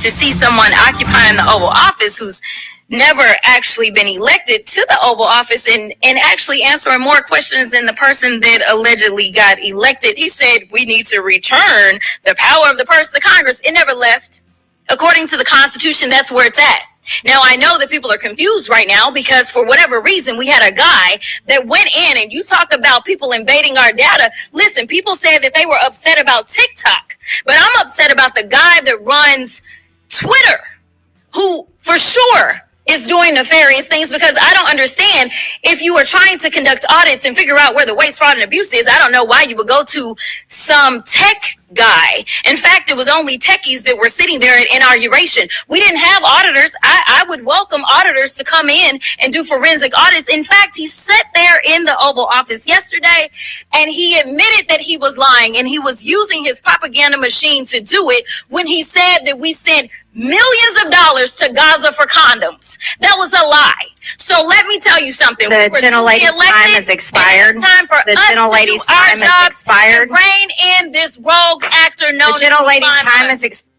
to see someone occupying the Oval Office who's never actually been elected to the Oval Office and actually answering more questions than the person that allegedly got elected. He said, we need to return the power of the purse to Congress. It never left. According to the Constitution, that's where it's at. Now, I know that people are confused right now because for whatever reason, we had a guy that went in, and you talk about people invading our data. Listen, people said that they were upset about TikTok, but I'm upset about the guy that runs Twitter, who for sure is doing nefarious things, because I don't understand, if you are trying to conduct audits and figure out where the waste, fraud, and abuse is, I don't know why you would go to some tech guy. In fact, it was only techies that were sitting there at inauguration. We didn't have auditors. I would welcome auditors to come in and do forensic audits. In fact, he sat there in the Oval Office yesterday and he admitted that he was lying, and he was using his propaganda machine to do it when he said that we sent millions of dollars to Gaza for condoms. That was a lie. So let me tell you something. The gentle lady's time has expired. It's time for the us gentle to lady's do our time job has expired. and rein in this rogue actor known The gentle lady's as time has expired.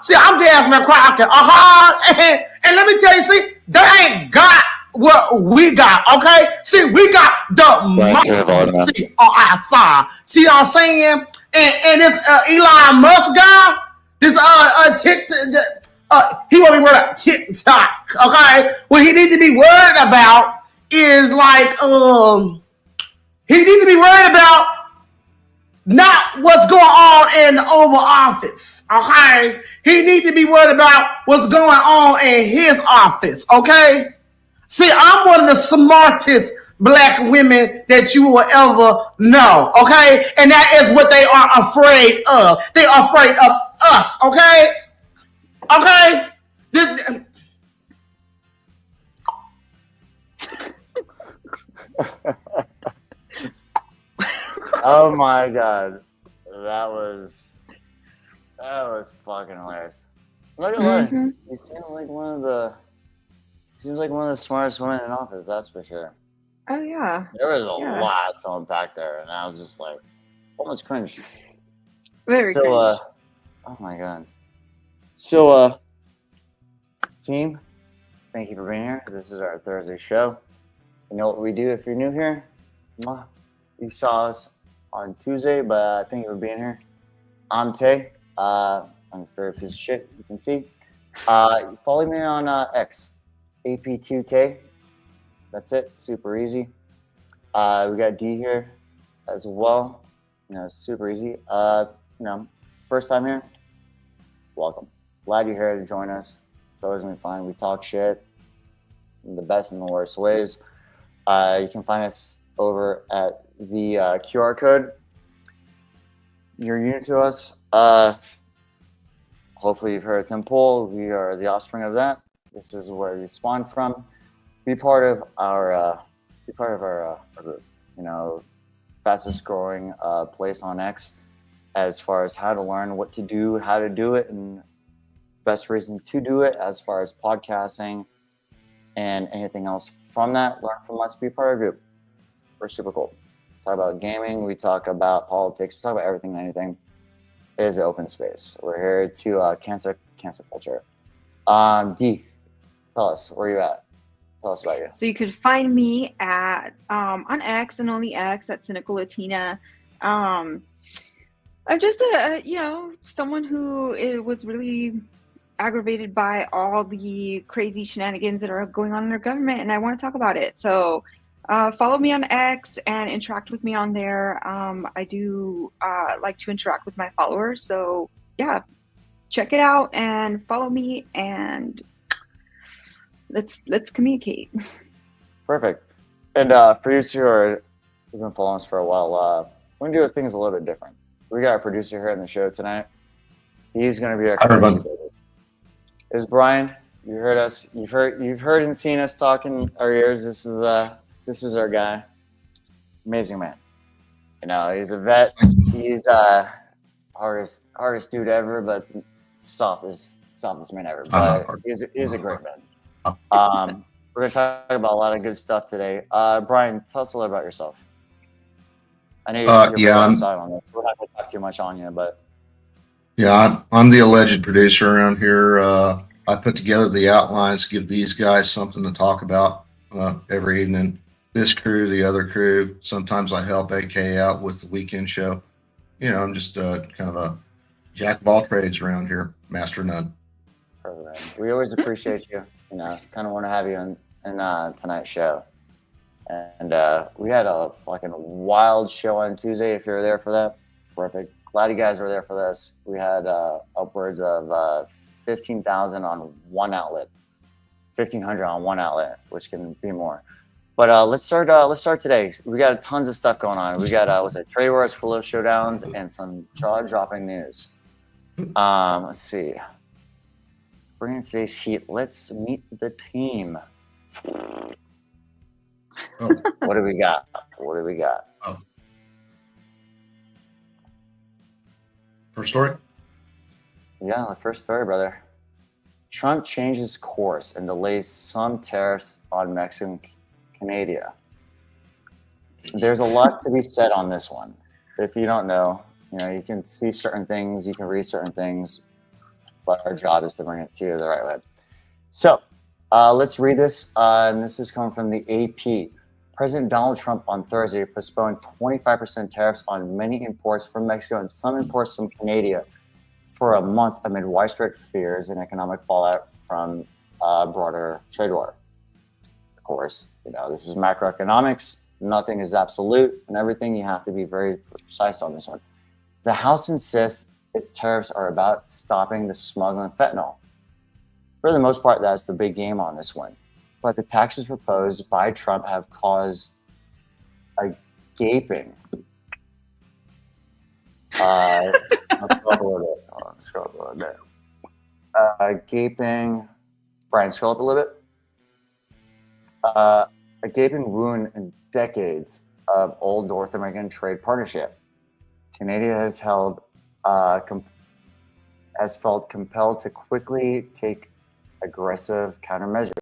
See, I'm Jasmine Crockett. And let me tell you, see, they ain't got what we got, okay? See, we got the democracy on our side. See what I'm saying? And this Elon Musk guy, this TikTok, he won't be worried about TikTok, okay? What he needs to be worried about is like, he needs to be worried about not what's going on in the Oval Office, okay? He needs to be worried about what's going on in his office, okay? See, I'm one of the smartest black women that you will ever know, okay? And that is what they are afraid of. They are afraid of us, okay? Okay? Oh my god, that was fucking hilarious. Look at that. He seems like one of the smartest women in office. That's for sure. Oh yeah. There was a lot to unpack there, and I was just like, almost cringe. Very cringe. Oh my god. So, team, thank you for being here. This is our Thursday show. You know what we do if you're new here? You saw us on Tuesday, but thank you for being here. I'm Tay. I'm a favorite piece of shit, you can see. Follow me on X, AP2Tay. That's it, super easy. We got D here as well. Super easy. First time here, welcome. Glad you're here to join us. It's always gonna be fun. We talk shit in the best and the worst ways. You can find us over at the QR code. You're new to us. Hopefully you've heard of Tim Pool. We are the offspring of that. This is where we spawned from. Be part of our group. Fastest growing place on X as far as how to learn what to do, how to do it, and best reason to do it as far as podcasting and anything else from that. Learn from us. Be part of our group. We're super cool. Talk about gaming. We talk about politics. We talk about everything and anything. It is an open space. We're here to cancel culture. D, tell us where you're at. Tell us about you. So you could find me at on X and only X at Cynical Latina. I'm just someone who was really aggravated by all the crazy shenanigans that are going on in our government, and I want to talk about it. So follow me on X and interact with me on there. I do like to interact with my followers, so yeah, check it out and follow me, and let's communicate. Perfect. And for you two who've been following us for a while, we're gonna do things a little bit different. We got a producer here in the show tonight. He's gonna be our This is Brian. You heard us. You've heard and seen us talking our ears. This is our guy. Amazing man. He's a vet. He's hardest dude ever, but softest man ever. But he's a great man. We're gonna talk about a lot of good stuff today. Brian, tell us a little about yourself. I know you're on this. We're not gonna talk too much on you, but Yeah, I'm the alleged producer around here. I put together the outlines, give these guys something to talk about every evening. This crew, the other crew. Sometimes I help AK out with the weekend show. I'm just kind of a jack of all trades around here, master of none. Perfect. We always appreciate you. Kind of want to have you in tonight's show. And we had a fucking wild show on Tuesday. If you were there for that, perfect. Glad you guys were there for this. We had upwards of 15,000 on one outlet, 1,500 on one outlet, which can be more. But let's start. Let's start today. We got tons of stuff going on. We got what's it? Trade wars, full of showdowns, and some jaw-dropping news. Let's see. Bringing today's heat. Let's meet the team. Oh. What do we got? What do we got? Oh. First story? Yeah, the first story, brother. Trump changes course and delays some tariffs on Mexico and Canada. There's a lot to be said on this one. If you don't know, you can see certain things, you can read certain things, but our job is to bring it to you the right way. So let's read this. And this is coming from the AP. President Donald Trump on Thursday postponed 25% tariffs on many imports from Mexico and some imports from Canada for a month amid widespread fears and economic fallout from a broader trade war. Of course, this is macroeconomics. Nothing is absolute, and everything you have to be very precise on this one. The House insists its tariffs are about stopping the smuggling of fentanyl. For the most part, that's the big game on this one. But the taxes proposed by Trump have caused a gaping. Let's scroll up a little bit. Scroll up a little bit. A gaping. Brian, scroll up a little bit. A gaping wound in decades of old North American trade partnership. Canada has felt compelled to quickly take aggressive countermeasures.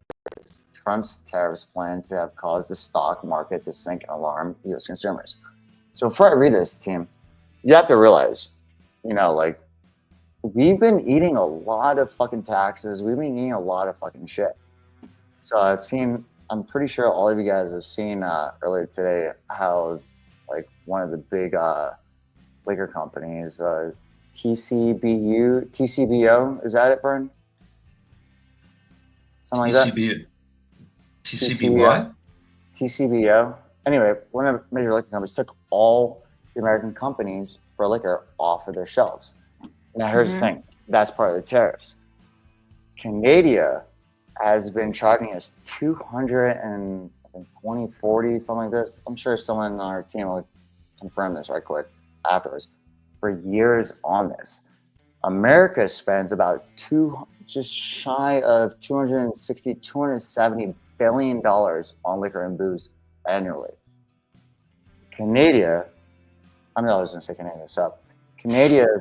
Trump's tariffs plan to have caused the stock market to sink and alarm U.S. consumers. So before I read this, team, you have to realize, we've been eating a lot of fucking taxes. We've been eating a lot of fucking shit. So I'm pretty sure all of you guys have seen earlier today how, one of the big liquor companies, TCBO, is that it, Bern? Something like that? TCBY? TCBO. Anyway, one of the major liquor companies took all the American companies for liquor off of their shelves. Now, here's the thing. That's part of the tariffs. Canada has been charging us $220, $40, something like this. I'm sure someone on our team will confirm this right quick afterwards. For years on this. America spends about just shy of $270 billion on liquor and booze annually. Canada is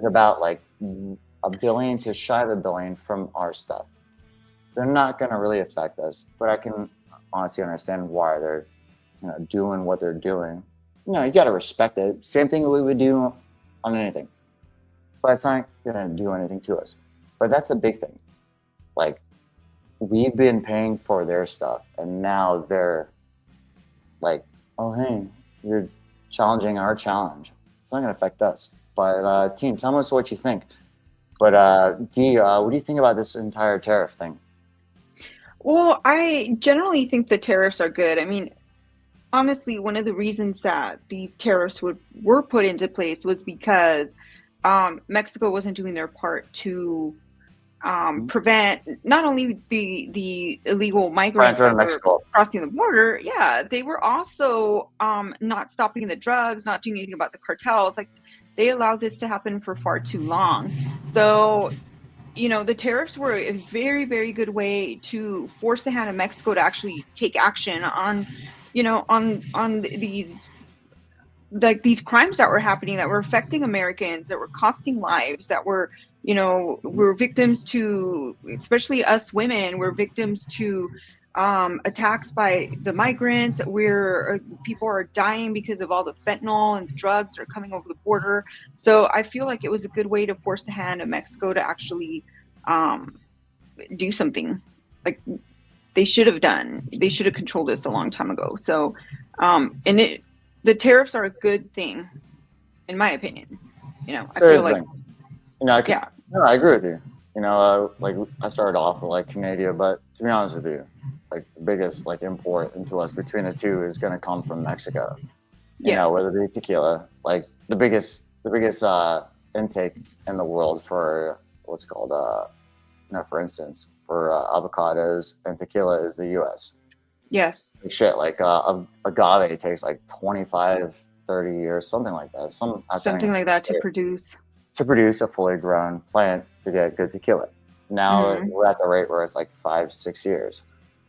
about $1 billion to shy of $1 billion from our stuff. They're not going to really affect us, but I can honestly understand why they're doing what they're doing. You got to respect it. Same thing we would do on anything. But it's not going to do anything to us. But that's a big thing. We've been paying for their stuff, and now they're oh, hey, you're challenging our challenge. It's not going to affect us. But team, tell us what you think. But Dee, what do you think about this entire tariff thing? Well, I generally think the tariffs are good. I mean, honestly, one of the reasons that these tariffs were put into place was because Mexico wasn't doing their part to prevent not only the illegal migrants that were crossing the border. Yeah, they were also not stopping the drugs, not doing anything about the cartels. They allowed this to happen for far too long. So, the tariffs were a very, very good way to force the hand of Mexico to actually take action on, on these crimes that were happening, that were affecting Americans, that were costing lives, that were, we're victims to, especially us women, we're victims to attacks by the migrants. People are dying because of all the fentanyl and the drugs that are coming over the border. So I feel like it was a good way to force the hand of Mexico to actually do something like they should have done. They should have controlled this a long time ago. So, the tariffs are a good thing, in my opinion. I feel like, yeah. No, I agree with you. Like I started off with like Canada, but to be honest with you, like the biggest like import into us between the two is going to come from Mexico. Yes. Whether it be tequila, like the biggest intake in the world for what's called for instance, for avocados and tequila is the U.S. Yes. Like shit, like agave takes like 25, 30 years, something like that. Something like that to produce a fully grown plant to get good tequila. Now we're at the rate where it's like 5-6 years.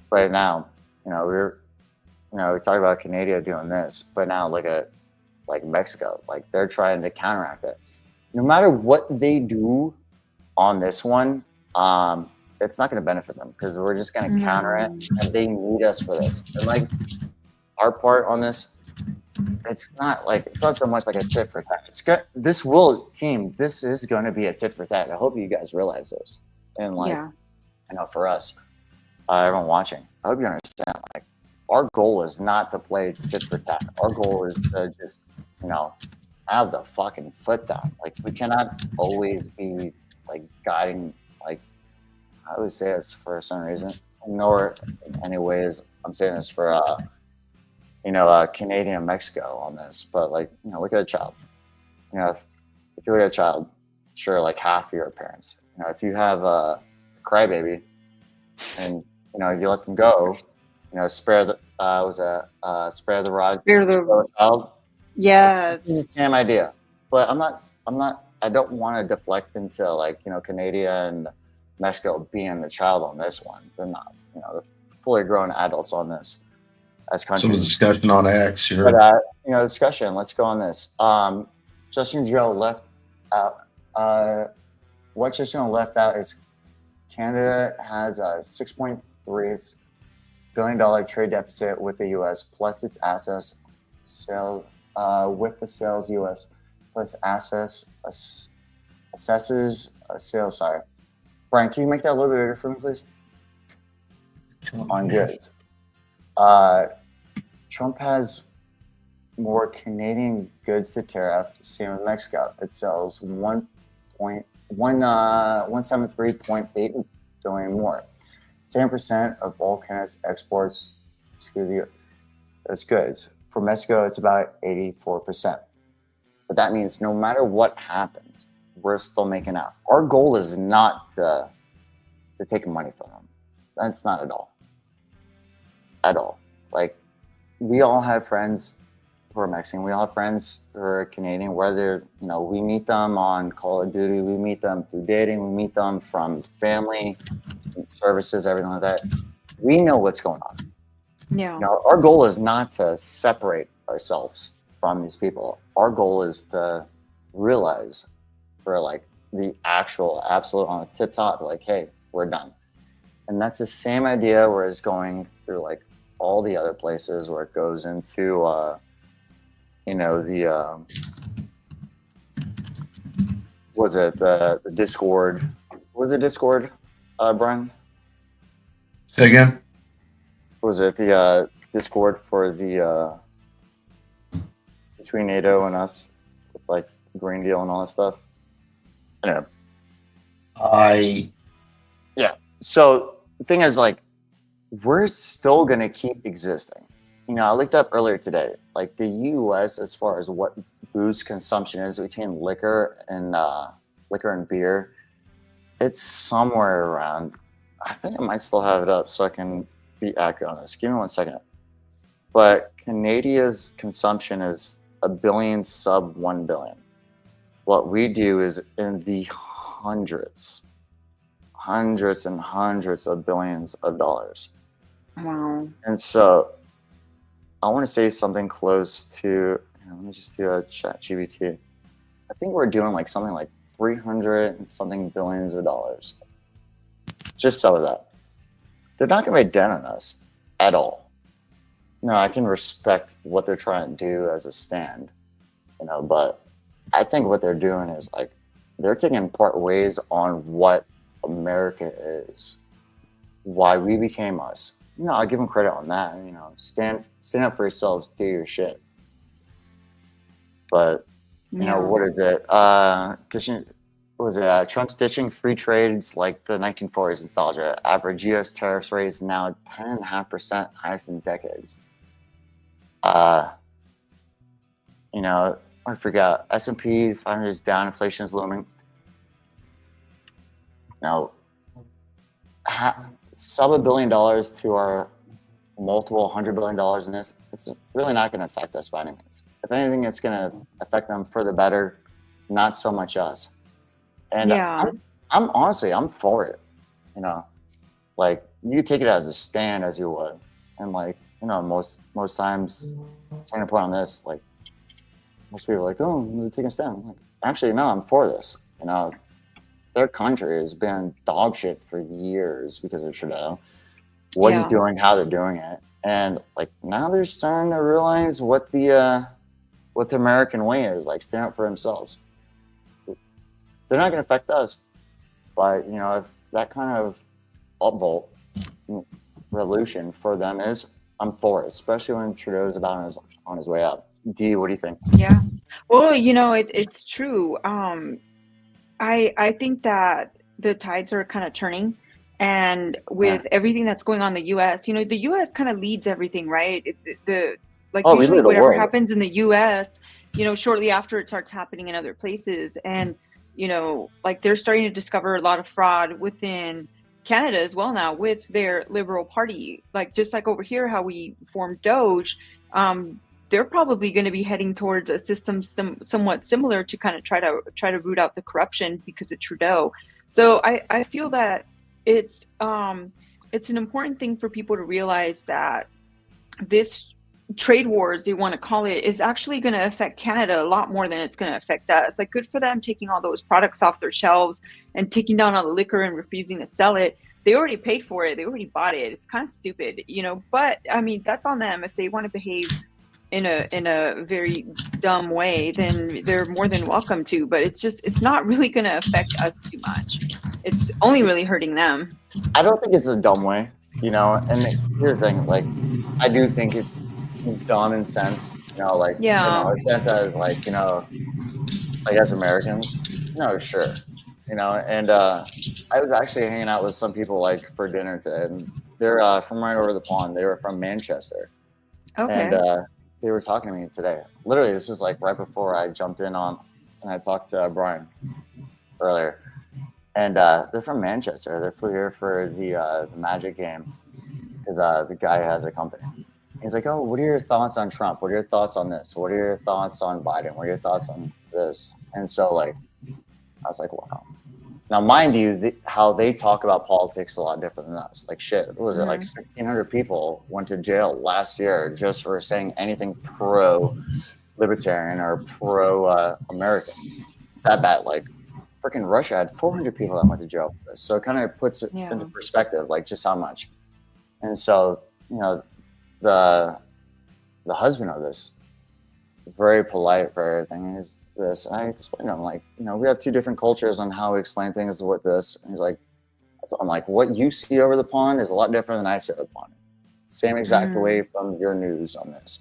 But now, we talk about Canada doing this, but now look at like Mexico, like they're trying to counteract it. No matter what they do on this one, it's not going to benefit them because we're just going to counter it, and they need us for this. And like our part on this, it's not so much like a tit for tat. This is going to be a tit for tat. I hope you guys realize this. And for us, everyone watching, I hope you understand. Like, our goal is not to play tit for tat. Our goal is to just, have the fucking foot down. Like, we cannot always be like guiding. Like, I would say this for some reason, nor in any ways I'm saying this for Canadian and Mexico on this, but like, look at a child. If you look at a child, sure, like half of your parents. If you have a crybaby and you let them go, spare the spare the rod, spare the child. Yes, it's the same idea. But I don't want to deflect into like Canada and Mexico being the child on this one. They're not. They're fully grown adults on this. As countries. Some discussion on X here. But discussion. Let's go on this. Justin Joe left out. What Justin Joe left out is Canada has a $6.3 billion trade deficit with the U.S. plus its assets sales with the sales U.S. plus assets assesses sales. Sorry, Brian, can you make that a little bit bigger for me, please? On goods. Trump has more Canadian goods to tariff, same with Mexico. It sells 173.8 billion more. 7% of all Canada's exports to those goods. For Mexico, it's about 84%. But that means no matter what happens, we're still making out. Our goal is not to take money from them. That's not at all. At all. Like, we all have friends who are Mexican. We all have friends who are Canadian, whether, we meet them on Call of Duty, we meet them through dating, we meet them from family, services, everything like that. We know what's going on. Yeah. Our goal is not to separate ourselves from these people. Our goal is to realize for like the actual absolute on the tip top, like, hey, we're done. And that's the same idea where it's going through like all the other places where it goes into the Discord. Was it Discord, Brian? Say again? Was it the Discord for the between NATO and us with like the Green Deal and all that stuff? I don't know. Yeah. So the thing is, like, we're still gonna keep existing. I looked up earlier today, like the U.S. as far as what booze consumption is between liquor and beer, it's somewhere around. I think I might still have it up so I can be accurate on this. Give me 1 second. But Canada's consumption is a billion sub 1 billion. What we do is in the hundreds and hundreds of billions of dollars. Wow. And so I want to say something close to, let me just do a chat GBT. I think we're doing like something like 300 and something billions of dollars. Just so that. they're not going to be dead on us at all. No, I can respect what they're trying to do as a stand, but I think what they're doing is like they're taking apart ways on what America is, why we became us. I give them credit on that. Stand up for yourselves, do your shit. But what is it? Trump's ditching free trades like the 1940s nostalgia. Average U.S. tariffs rate is now 10.5%, highest in decades. I forgot. S&P 500 is down. Inflation is looming. Sub $1 billion to our multiple $100 billion in this. It's really not going to affect us by any means. If anything, it's going to affect them for the better, not so much us. And I'm honestly, I'm for it. Like you take it as a stand as you would, and like most times, trying to point on this, like most people are like, oh, you're taking a stand. I'm like, actually, no, I'm for this. Their country has been dog shit for years because of Trudeau. What he's doing, how they're doing it, and like now they're starting to realize what the American way is. Like stand up for themselves. They're not going to affect us, but if that kind of upvolt revolution for them is, I'm for it, especially when Trudeau's about on his way out. Dee, what do you think? Yeah, well, it's true. I think that the tides are kind of turning, and with everything that's going on in the U.S., the U.S. kind of leads everything, right? Usually whatever happens in the U.S., shortly after it starts happening in other places, and like they're starting to discover a lot of fraud within Canada as well now with their Liberal Party. Like just like over here, how we formed Doge, they're probably going to be heading towards a system somewhat similar to kind of try to root out the corruption because of Trudeau. So I feel that it's an important thing for people to realize that this trade wars, they want to call it, is actually going to affect Canada a lot more than it's going to affect us. Like good for them taking all those products off their shelves and taking down all the liquor and refusing to sell it. They already paid for it. They already bought it. It's kind of stupid, but I mean, that's on them. If they want to behave in a very dumb way, then they're more than welcome to, but it's not really going to affect us too much. It's only really hurting them. I don't think it's a dumb way, and here's the thing, like I do think it's dumb in sense, a sense as like, like as Americans, sure, and I was actually hanging out with some people like for dinner today, and they're from right over the pond. They were from Manchester, and they were talking to me today. Literally, this is like right before I jumped in on, and I talked to Brian earlier, and they're from Manchester. They flew here for the Magic game because the guy has a company. He's like, oh, what are your thoughts on Trump? What are your thoughts on this? What are your thoughts on Biden? What are your thoughts on this? And so, like, I was like, wow. Now, mind you, how they talk about politics is a lot different than us. Like, shit, what was it? Like 1,600 people went to jail last year just for saying anything pro-libertarian or pro-American. It's that bad. Like, freaking Russia had 400 people that went to jail for this. So it kind of puts it into perspective, like, just how much. And so, the husband of this, very polite for everything, is this. I explained to him, like, we have two different cultures on how we explain things with this. And he's like, I'm like, what you see over the pond is a lot different than I see over the pond. Same exact way from your news on this.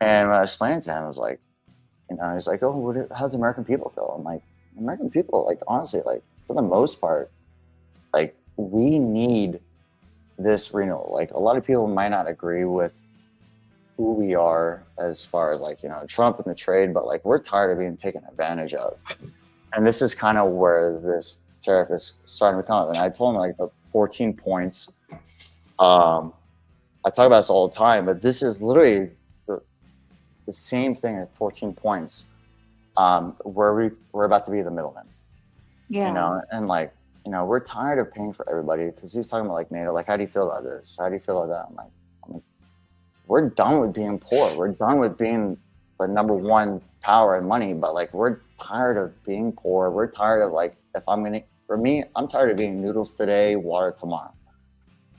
And when I explained to him, I was like, he's like, oh, how's the American people feel? I'm like, American people, like, honestly, like, for the most part, like, we need this renewal. Like, a lot of people might not agree with who we are as far as like, Trump and the trade, but like we're tired of being taken advantage of. And this is kind of where this tariff is starting to come up. And I told him like the 14 points. I talk about this all the time, but this is literally the same thing at 14 points, where we're about to be the middleman. Yeah. And like, we're tired of paying for everybody, because he was talking about like NATO, like, how do you feel about this? How do you feel about that? I'm like, we're done with being poor. We're done with being the number one power and money, but like, we're tired of being poor. We're tired of like, for me, I'm tired of eating noodles today, water tomorrow.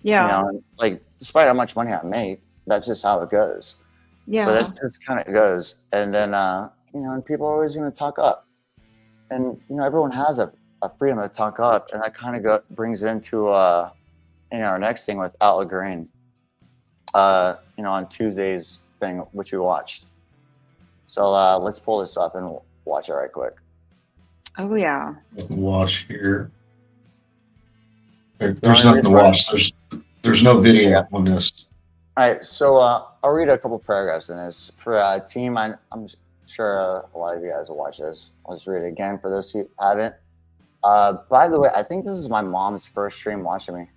Yeah. You know, like despite how much money I make, that's just how it goes. Yeah. But that just kind of goes. And then, you know, and people are always going to talk up. And, you know, everyone has a freedom to talk up. And that kind of brings into, you know, our next thing with Outlet Green, you know, on Tuesday's thing, which we watched. So let's pull this up and watch it right quick. Oh yeah. Watch here. There's nothing to watch. There's no video on this. All right, so I'll read a couple paragraphs in this. For team, I'm sure a lot of you guys will watch this. I'll just read it again for those who haven't. By the way, I think this is my mom's first stream watching me.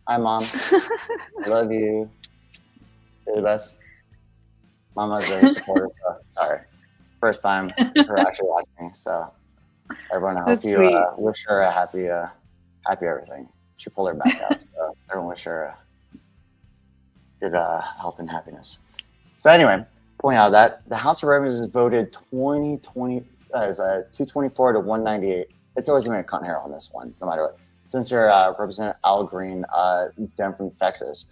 Hi, Mom. I love you. You're the best. Mama's very supportive. Sorry. First time her actually watching me. So everyone, I hope That's you sweet. wish her a happy everything. She pulled her back out. So everyone wish her good health and happiness. So anyway, pointing out that the House of Representatives voted 224 to 198. It's always going to cut hair on this one, no matter what. Censure Representative Al Green, Dem from Texas,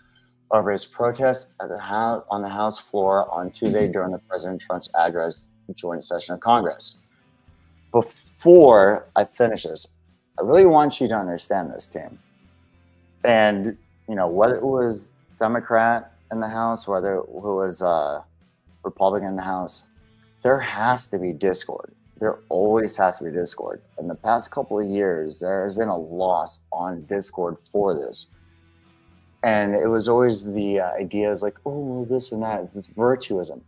over his protest at on the House floor on Tuesday during the President Trump's address joint session of Congress. Before I finish this, I really want you to understand this, team. And, you know, whether it was Democrat in the House, whether it was Republican in the House, there has to be discord. There always has to be discord. In the past couple of years, there has been a loss on discord for this. And it was always the ideas like, oh, this and that. It's this virtuism.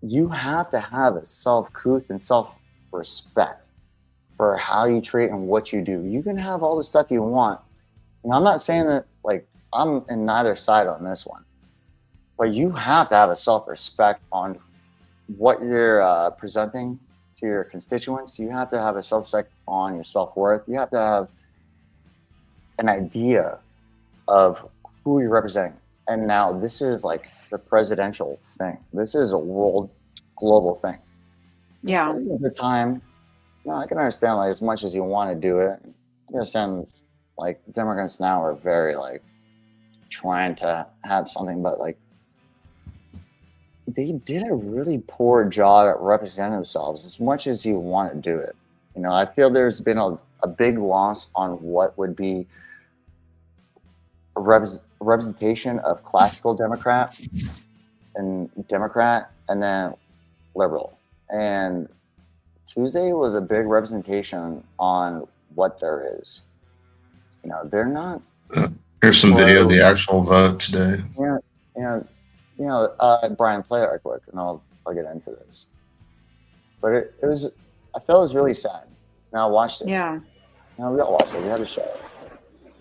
You have to have a self-truth and self-respect for how you treat and what you do. You can have all the stuff you want. And I'm not saying that, like, I'm in neither side on this one. But you have to have a self-respect on what you're presenting to your constituents. You have to have a self-respect on your self-worth. You have to have an idea of who you're representing. And now this is like the presidential thing. This is a world, global thing. Yeah. This isn't the time. No, I can understand, like, as much as you want to do it. I understand, like, Democrats now are very, like, trying to have something, but, like, they did a really poor job at representing themselves as much as you want to do it. You know, I feel there's been a big loss on what would be a representation of classical Democrat and then liberal. And Tuesday was a big representation on what there is. You know, they're not. Here's some video of the actual vote today. Brian, play it right quick, and I'll get into this. But it was, I felt it was really sad. Now I watched it. Yeah. Now we all watched it. We had to show it.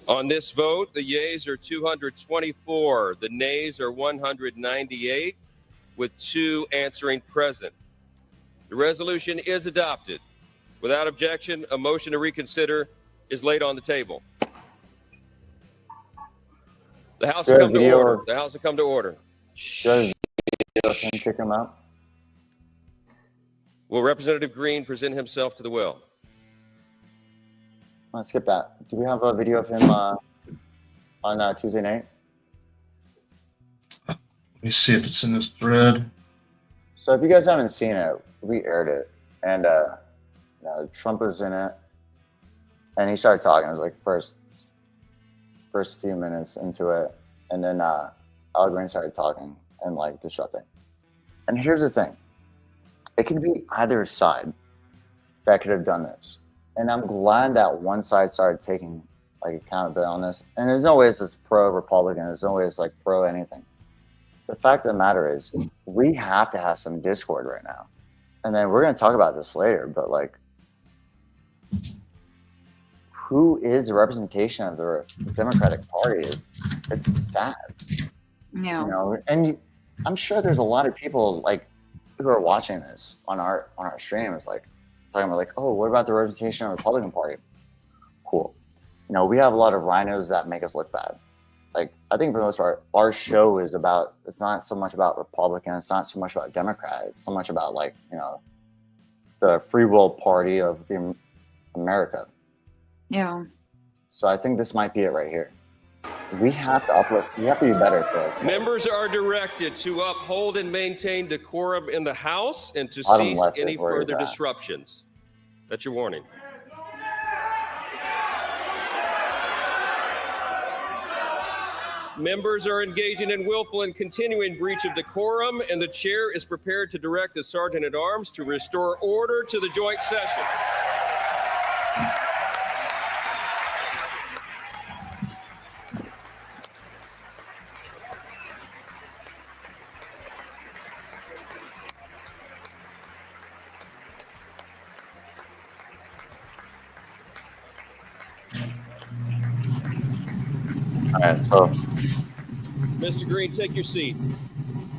On this vote, the yeas are 224. The nays are 198, with 2 answering present. The resolution is adopted. Without objection, a motion to reconsider is laid on the table. The House will come to order. The House will come to order. Can you kick him out? Will Representative Green present himself to the will? Let's skip that. Do we have a video of him on Tuesday night? Let me see if it's in this thread. So if you guys haven't seen it, we aired it, and Trump was in it, and he started talking. It was like first few minutes into it, and then Al Green started talking and like disrupting. And here's the thing: it could be either side that could have done this, and I'm glad that one side started taking like accountability on this. And there's no way it's pro Republican. There's no way it's like pro anything. The fact of the matter is, we have to have some discord right now. And then we're going to talk about this later, but like, who is the representation of the Democratic Party? It's sad. Yeah. You know, and I'm sure there's a lot of people like who are watching this on our stream is like talking about like, oh, what about the representation of the Republican Party? Cool. You know, we have a lot of rhinos that make us look bad. Like, I think for the most part, our show is about, it's not so much about Republican, it's not so much about Democrat, it's so much about like, you know, the free will party of America. Yeah. So I think this might be it right here. we have to uplift. We have to be better for us. Members are directed to uphold and maintain decorum in the House and to Bottom cease left is any where further he's at. disruptions. That's your warning. Members are engaging in willful and continuing breach of decorum, and the chair is prepared to direct the Sergeant at Arms to restore order to the joint session. All right, so Mr. Green, take your seat.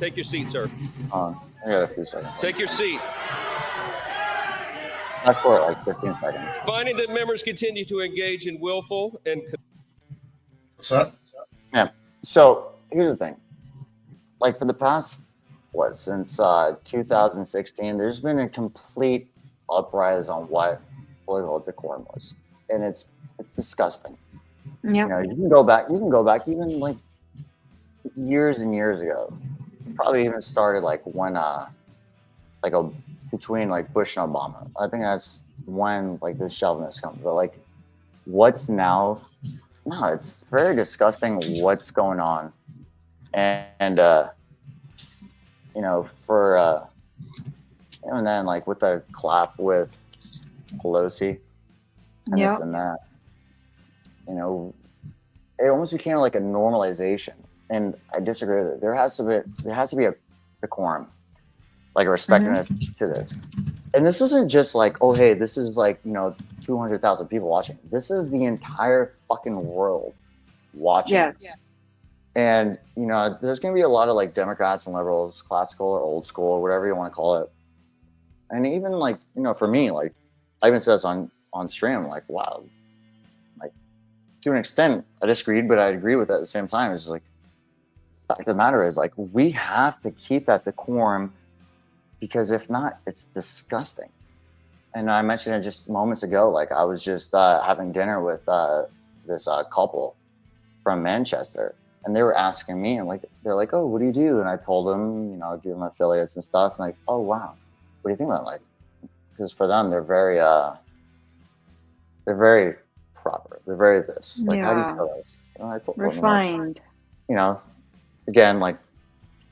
Take your seat, sir. I got a few seconds. Take your seat. That's for like 15 seconds. Finding that members continue to engage in willful and What's that? Yeah. So here's the thing. Like for the past since 2016, there's been a complete uprise on what political decorum was, and it's disgusting. Yeah. You know, you can go back even like years and years ago. Probably even started like when between like Bush and Obama. I think that's when like this chauvinist comes. But like what's now? No, it's very disgusting what's going on. And you know, for and then like with the clap with Pelosi and this and that, you know, it almost became like a normalization. And I disagree with it. There has to be a decorum, like a respectfulness to this. And this isn't just like, oh hey, this is like, you know, 200,000 people watching. This is the entire fucking world watching. Yes. This. And you know, there's gonna be a lot of like Democrats and liberals, classical or old school or whatever you want to call it. And even like, you know, for me, like I even says on stream, like, wow, like to an extent I disagreed, but I agree with it at the same time. It's like the fact of the matter is like we have to keep that decorum, because if not, it's disgusting. And I mentioned it just moments ago. Like I was just having dinner with this couple from Manchester, and they were asking me, and like they're like, "Oh, what do you do?" And I told them, you know, give them affiliates and stuff. And like, "Oh, wow, what do you think about it?" Like, because for them, they're very proper. They're very this. Like, how do you feel this? And I told them, like, Refined. you know, again, like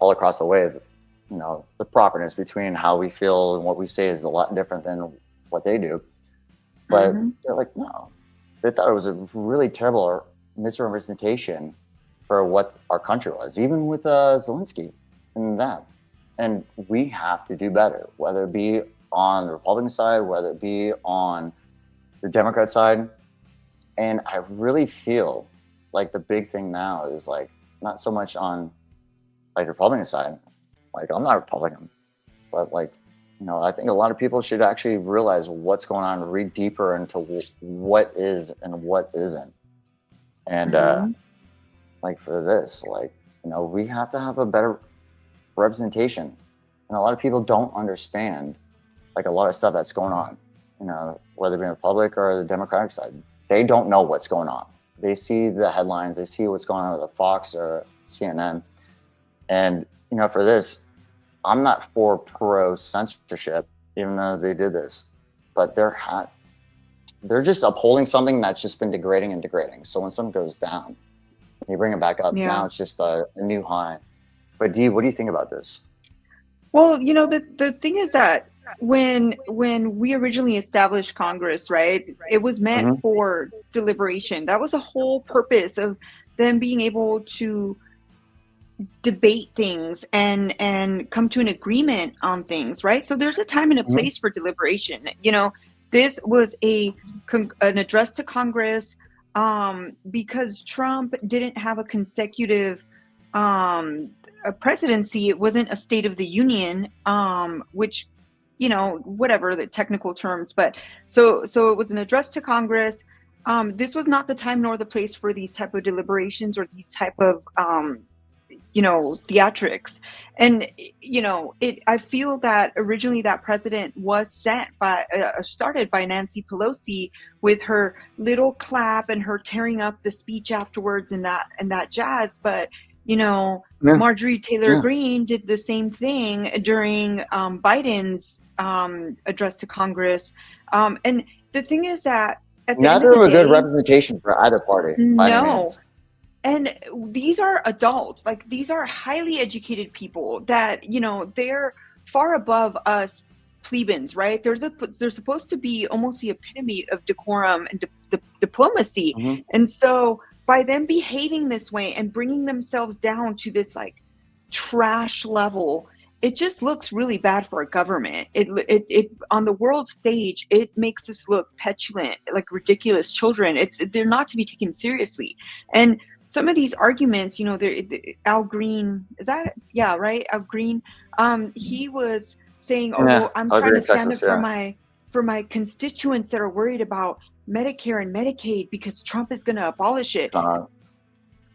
all across the way, you know, the properness between how we feel and what we say is a lot different than what they do. But they're like, no, they thought it was a really terrible misrepresentation for what our country was, even with Zelensky and that. And we have to do better, whether it be on the Republican side, whether it be on the Democrat side. And I really feel like the big thing now is like not so much on like the Republican side. Like I'm not a Republican, but like, you know, I think a lot of people should actually realize what's going on, read deeper into what is and what isn't. And like for this, like, you know, we have to have a better representation. And a lot of people don't understand like a lot of stuff that's going on, you know, whether it be in the Republic or the Democratic side. They don't know what's going on. They see the headlines, they see what's going on with the Fox or CNN. And, you know, for this, I'm not for pro censorship, even though they did this, but they're just upholding something that's just been degrading and degrading. So when something goes down, you bring it back up. Now it's just a new high. But Dee, what do you think about this? Well, you know, the thing is that when we originally established Congress, right, it was meant for deliberation. That was the whole purpose of them being able to debate things and come to an agreement on things, right? So there's a time and a place for deliberation. You know, this was an address to Congress because Trump didn't have a consecutive a presidency. It wasn't a State of the Union, which, you know, whatever the technical terms, but so it was an address to Congress. This was not the time nor the place for these type of deliberations or these type of theatrics. And I feel that originally that president was started by Nancy Pelosi with her little clap and her tearing up the speech afterwards and that jazz. But Marjorie Taylor Greene did the same thing during Biden's address to Congress. And the thing is that at the end neither of of the a good day, representation for either party. By any no. means. And these are adults, like these are highly educated people that, they're far above us plebeians, right? They're supposed to be almost the epitome of decorum and diplomacy. Mhm. And so by them behaving this way and bringing themselves down to this like trash level, it just looks really bad for a government. It on the world stage, it makes us look petulant, like ridiculous children. They're not to be taken seriously. And some of these arguments, Al Green, is that, yeah, right? Al Green, he was saying, well, I'm trying to stand up for my constituents that are worried about Medicare and Medicaid because Trump is going to abolish it.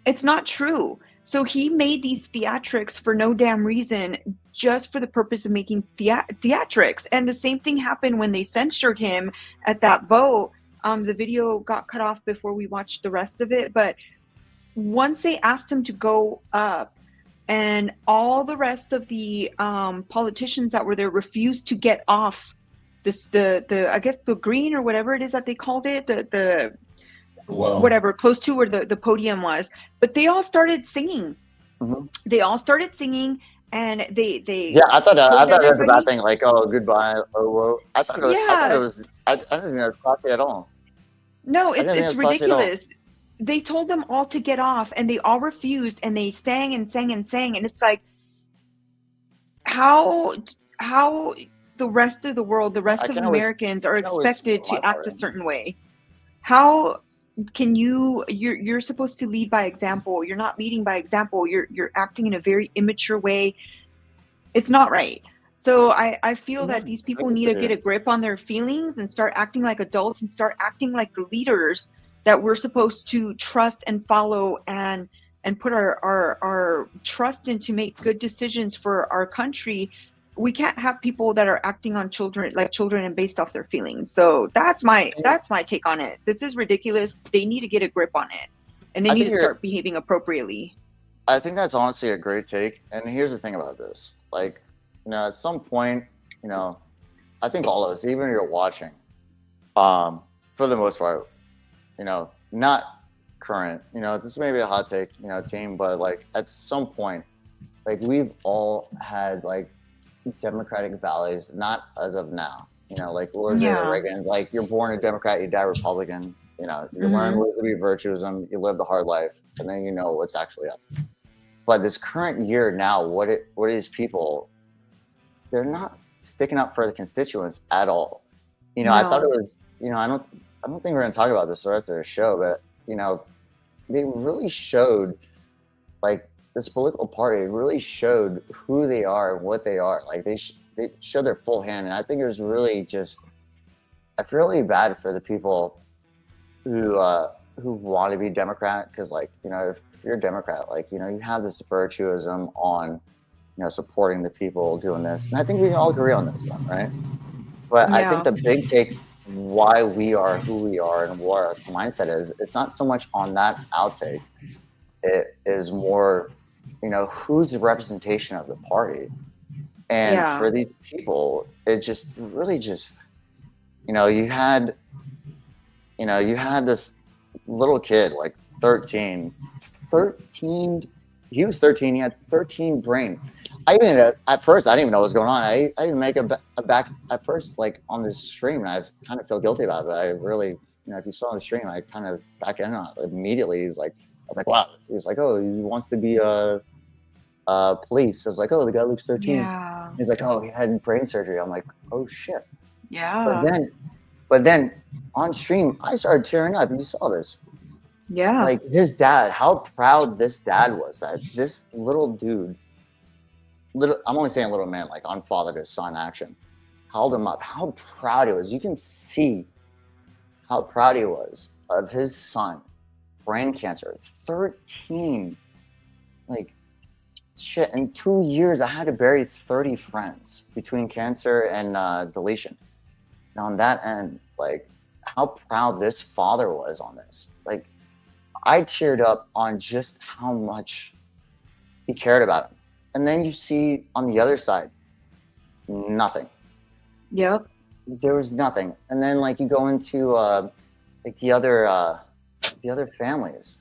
It's not true. So he made these theatrics for no damn reason, just for the purpose of making theatrics. And the same thing happened when they censured him at that vote. The video got cut off before we watched the rest of it, but once they asked him to go up, and all the rest of the politicians that were there refused to get off the I guess the green or whatever it is that they called it, the whatever, close to where the podium was, but they all started singing. Mhm. They all started singing, and they I thought it was a bad thing, like, oh, goodbye, oh, whoa. I thought it was I didn't think it was classy at all. No, it's ridiculous. They told them all to get off, and they all refused, and they sang and sang and sang, and it's like, how the rest of the world, the rest of Americans are expected to act a certain way. How can you're supposed to lead by example? You're not leading by example. You're acting in a very immature way. It's not right. So I feel that these people need to get a grip on their feelings and start acting like adults and start acting like the leaders that we're supposed to trust and follow and put our trust in to make good decisions for our country. We can't have people that are acting on children and based off their feelings. So that's my take on it. This is ridiculous. They need to get a grip on it, and they need to start behaving appropriately. I think that's honestly a great take. And here's the thing about this, like, at some point, I think all of us, even if you're watching, for the most part, not current, this may be a hot take, team, but like at some point, like we've all had like Democratic values, not as of now, like what was it, Reagan, like you're born a Democrat, you die Republican, you learn what to be virtuism, you live the hard life, and then you know what's actually up. But this current year now, what is people, they're not sticking up for the constituents at all. I thought it was, I don't think we're going to talk about this the rest of the show, but, they really showed, like, this political party really showed who they are and what they are. Like, they showed their full hand. And I think it was really just, I feel really bad for the people who want to be Democrat. Because, like, if you're a Democrat, like, you have this virtuism on, supporting the people doing this. And I think we can all agree on this one, right? But I think the big take why we are who we are and what our mindset is, it's not so much on that outtake. It is more, who's the representation of the party. And for these people, it just really just, you had this little kid, like 13, he was 13, he had 13 brain. At first, I didn't even know what was going on. I didn't make a back at first, like on this stream, and I kind of feel guilty about it. I really, if you saw the stream, I kind of back in on it immediately. I was like, wow. He was like, oh, he wants to be police. I was like, oh, the guy looks 13. Yeah. He's like, oh, he had brain surgery. I'm like, oh shit. Yeah. But then on stream, I started tearing up, and you saw this. Yeah. Like his dad, how proud this dad was that this little dude. I'm only saying little man, like on father to son action, held him up. How proud he was. You can see how proud he was of his son, brain cancer, 13. Like, shit, in 2 years, I had to bury 30 friends between cancer and deletion. And on that end, like, how proud this father was on this. Like, I teared up on just how much he cared about him. And then you see on the other side, nothing. Yep. There was nothing. And then like you go into like the other families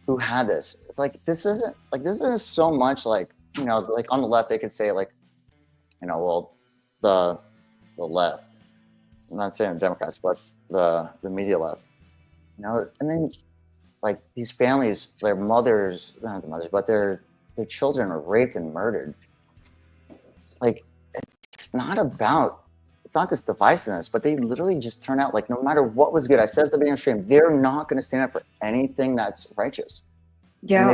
who had this. It's like this isn't so much like, you know, like on the left they could say like, you know, well, the left. I'm not saying the Democrats, but the media left. You know, and then like these families, their mothers, not the mothers, but their children are raped and murdered. Like, it's not this divisiveness, but they literally just turn out like no matter what was good. I said at the beginning of the stream, they're not going to stand up for anything that's righteous. Yeah.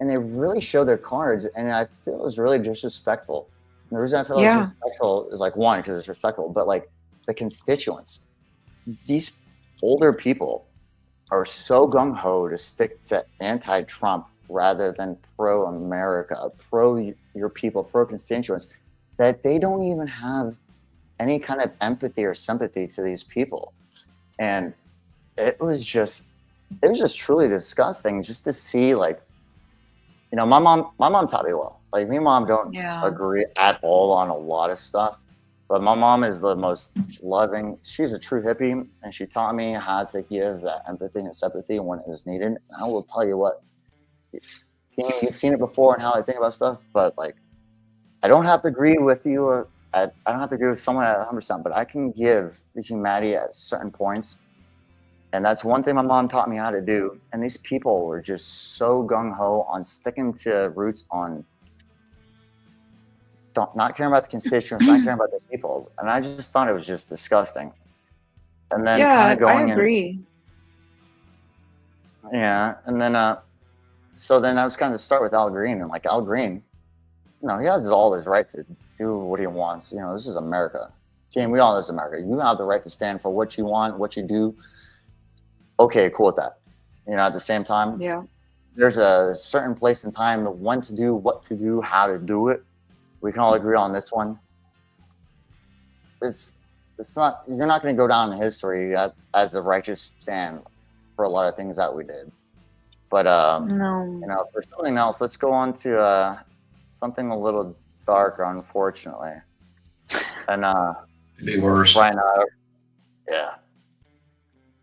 And they really show their cards, and I feel it was really disrespectful. And the reason I feel it's disrespectful is like one, because it's respectful, but like the constituents, these older people are so gung-ho to stick to anti-Trump rather than pro-America, pro your people, pro-constituents, that they don't even have any kind of empathy or sympathy to these people. And it was just truly disgusting just to see, like, you know, my mom taught me well. Like, me and mom don't agree at all on a lot of stuff, but my mom is the most loving. She's a true hippie, and she taught me how to give that empathy and sympathy when it is needed. And I will tell you what, you've seen it before and how I think about stuff, but like, I don't have to agree with you, or I don't have to agree with someone at 100%, but I can give the humanity at certain points. And that's one thing my mom taught me how to do. And these people were just so gung-ho on sticking to roots on not caring about the constituents, not caring about the people. And I just thought it was just disgusting. And then kind of going I agree. And then so then I was kind of start with Al Green, and like Al Green, you know, he has all his right to do what he wants. You know, this is America. Team, we all know this is America. You have the right to stand for what you want, what you do. Okay, cool with that. You know, at the same time, there's a certain place and time when to do, what to do, how to do it. We can all agree on this one. It's not, you're not going to go down in history as a righteous stand for a lot of things that we did. But no. You know, for something else, let's go on to something a little darker, unfortunately. And It'd be worse. Brian,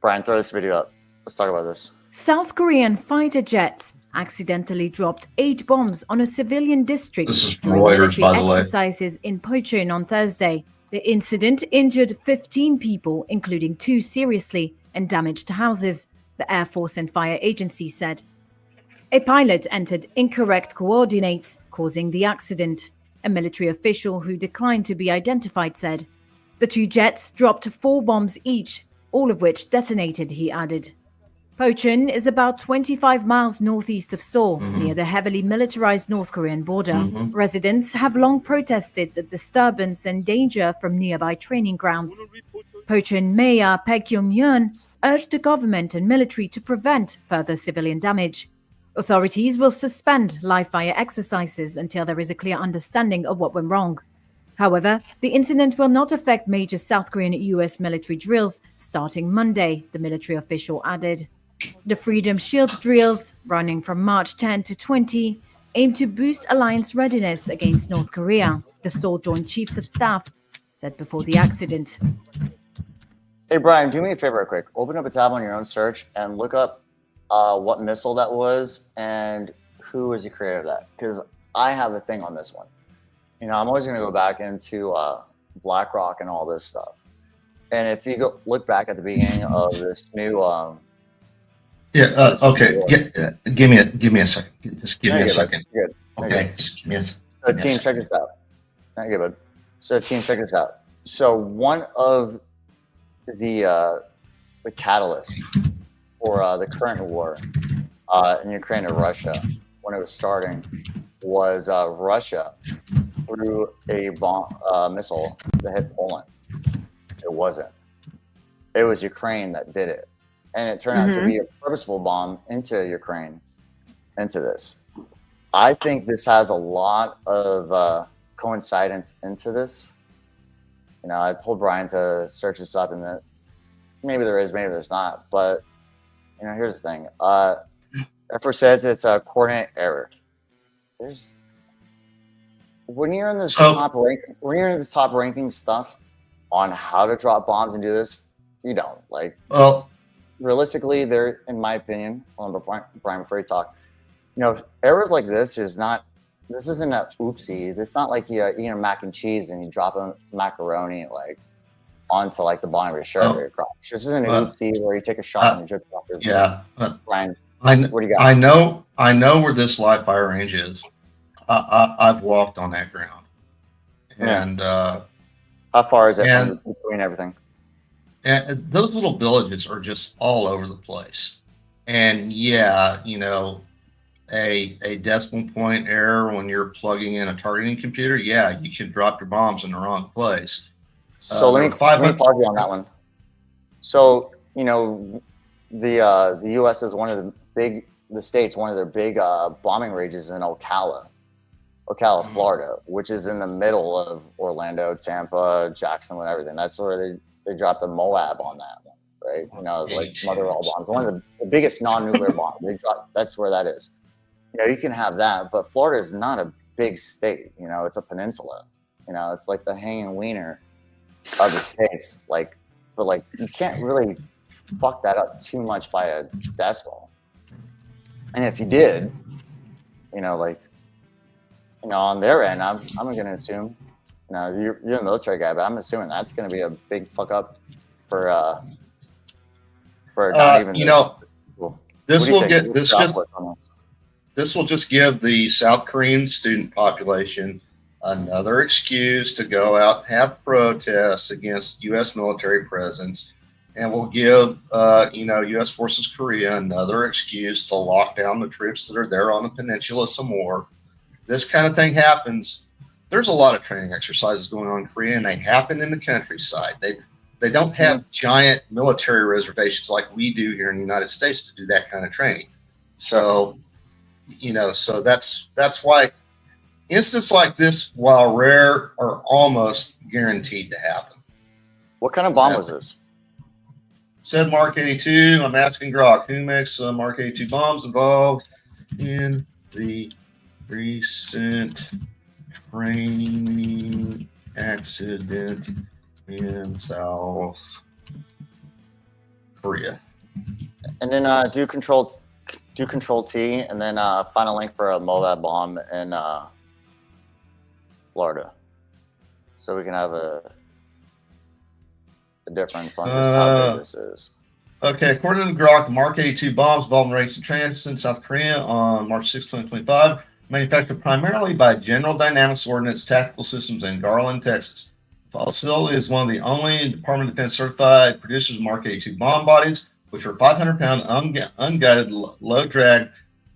Brian, throw this video up. Let's talk about this. South Korean fighter jets accidentally dropped 8 bombs on a civilian district This is from during Reuters, military by the way. exercises in Pocheon on Thursday. The incident injured 15 people, including 2 seriously, and damaged houses, the Air Force and Fire Agency said. A pilot entered incorrect coordinates, causing the accident. A military official who declined to be identified said. The 2 jets dropped 4 bombs each, all of which detonated, he added. Pocheon is about 25 miles northeast of Seoul, near the heavily militarized North Korean border. Residents have long protested the disturbance and danger from nearby training grounds. Pocheon Mayor Park Kyung-yeon urged the government and military to prevent further civilian damage. Authorities will suspend live-fire exercises until there is a clear understanding of what went wrong. However, the incident will not affect major South Korean U.S. military drills starting Monday, the military official added. The Freedom Shield drills, running from March 10 to 20, aim to boost alliance readiness against North Korea, the Seoul Joint Chiefs of Staff said before the accident. Hey, Brian, do me a favor real quick. Open up a tab on your own search and look up what missile that was and who was the creator of that. Because I have a thing on this one. You know, I'm always going to go back into BlackRock and all this stuff. And if you look back at the beginning of this new... okay. Give me a second. Just give me a second. Good. Okay. Just give me a second. So, team, check this out. Thank you, bud. So, team, check this out. So, one of the catalysts for the current war in Ukraine and Russia, when it was starting, was Russia threw a missile that hit Poland. It wasn't. It was Ukraine that did it. And it turned out to be a purposeful bomb into Ukraine, into this. I think this has a lot of coincidence into this. You know, I told Brian to search this up, and that maybe there is, maybe there's not. But you know, here's the thing. At first says it's a coordinate error. There's when you're in this top ranking stuff on how to drop bombs and do this, you don't like. Well, realistically, there, in my opinion, Brian, before you talk, you know, errors like this is not. This isn't a oopsie. It's not like you're eating mac and cheese and you drop a macaroni like onto like the bottom of your shirt or your crotch. This isn't an oopsie where you take a shot and you drip off your. Yeah, Brian, what do you got? I know where this live fire range is. I've walked on that ground, and how far is it from between everything? And those little villages are just all over the place. And yeah, you know, a decimal point error when you're plugging in a targeting computer, yeah, you can drop your bombs in the wrong place. So let me pause you on that one. So you know, the U.S. is one of the states, one of their big bombing ranges in Ocala, Florida, which is in the middle of Orlando, Tampa, Jackson, and everything. That's where they dropped the Moab on that one, right? You know, like mother of all bombs, one of the biggest non-nuclear bombs. They dropped. That's where that is. You know, you can have that, but Florida is not a big state. You know, it's a peninsula. You know, it's like the hanging wiener of the case. Like, but like you can't really fuck that up too much by a decimal. And if you did, you know, like, you know, on their end, I'm going to assume, you know, you're the military guy, but I'm assuming that's going to be a big fuck up for not even. You know, this will just give the South Korean student population another excuse to go out and have protests against U.S. military presence, and will give you know, U.S. Forces Korea another excuse to lock down the troops that are there on the peninsula some more. This kind of thing happens. There's a lot of training exercises going on in Korea, and they happen in the countryside. They don't have giant military reservations like we do here in the United States to do that kind of training. So, you know, so that's why incidents like this, while rare, are almost guaranteed to happen. What kind of bomb was this? Said Mark 82. I'm asking Grok, who makes Mark 82 bombs involved in the recent training accident in South Korea? And then do control T, and then find a link for a Moab bomb in Florida, so we can have a difference on just how big this is. Okay, according to Grok, Mark 82 bombs involved in range of transit in South Korea on March 6, 2025, manufactured primarily by General Dynamics Ordnance Tactical Systems in Garland, Texas. The facility is one of the only Department of Defense certified producers of Mark 82 bomb bodies, which are 500-pound unguided, low-drag,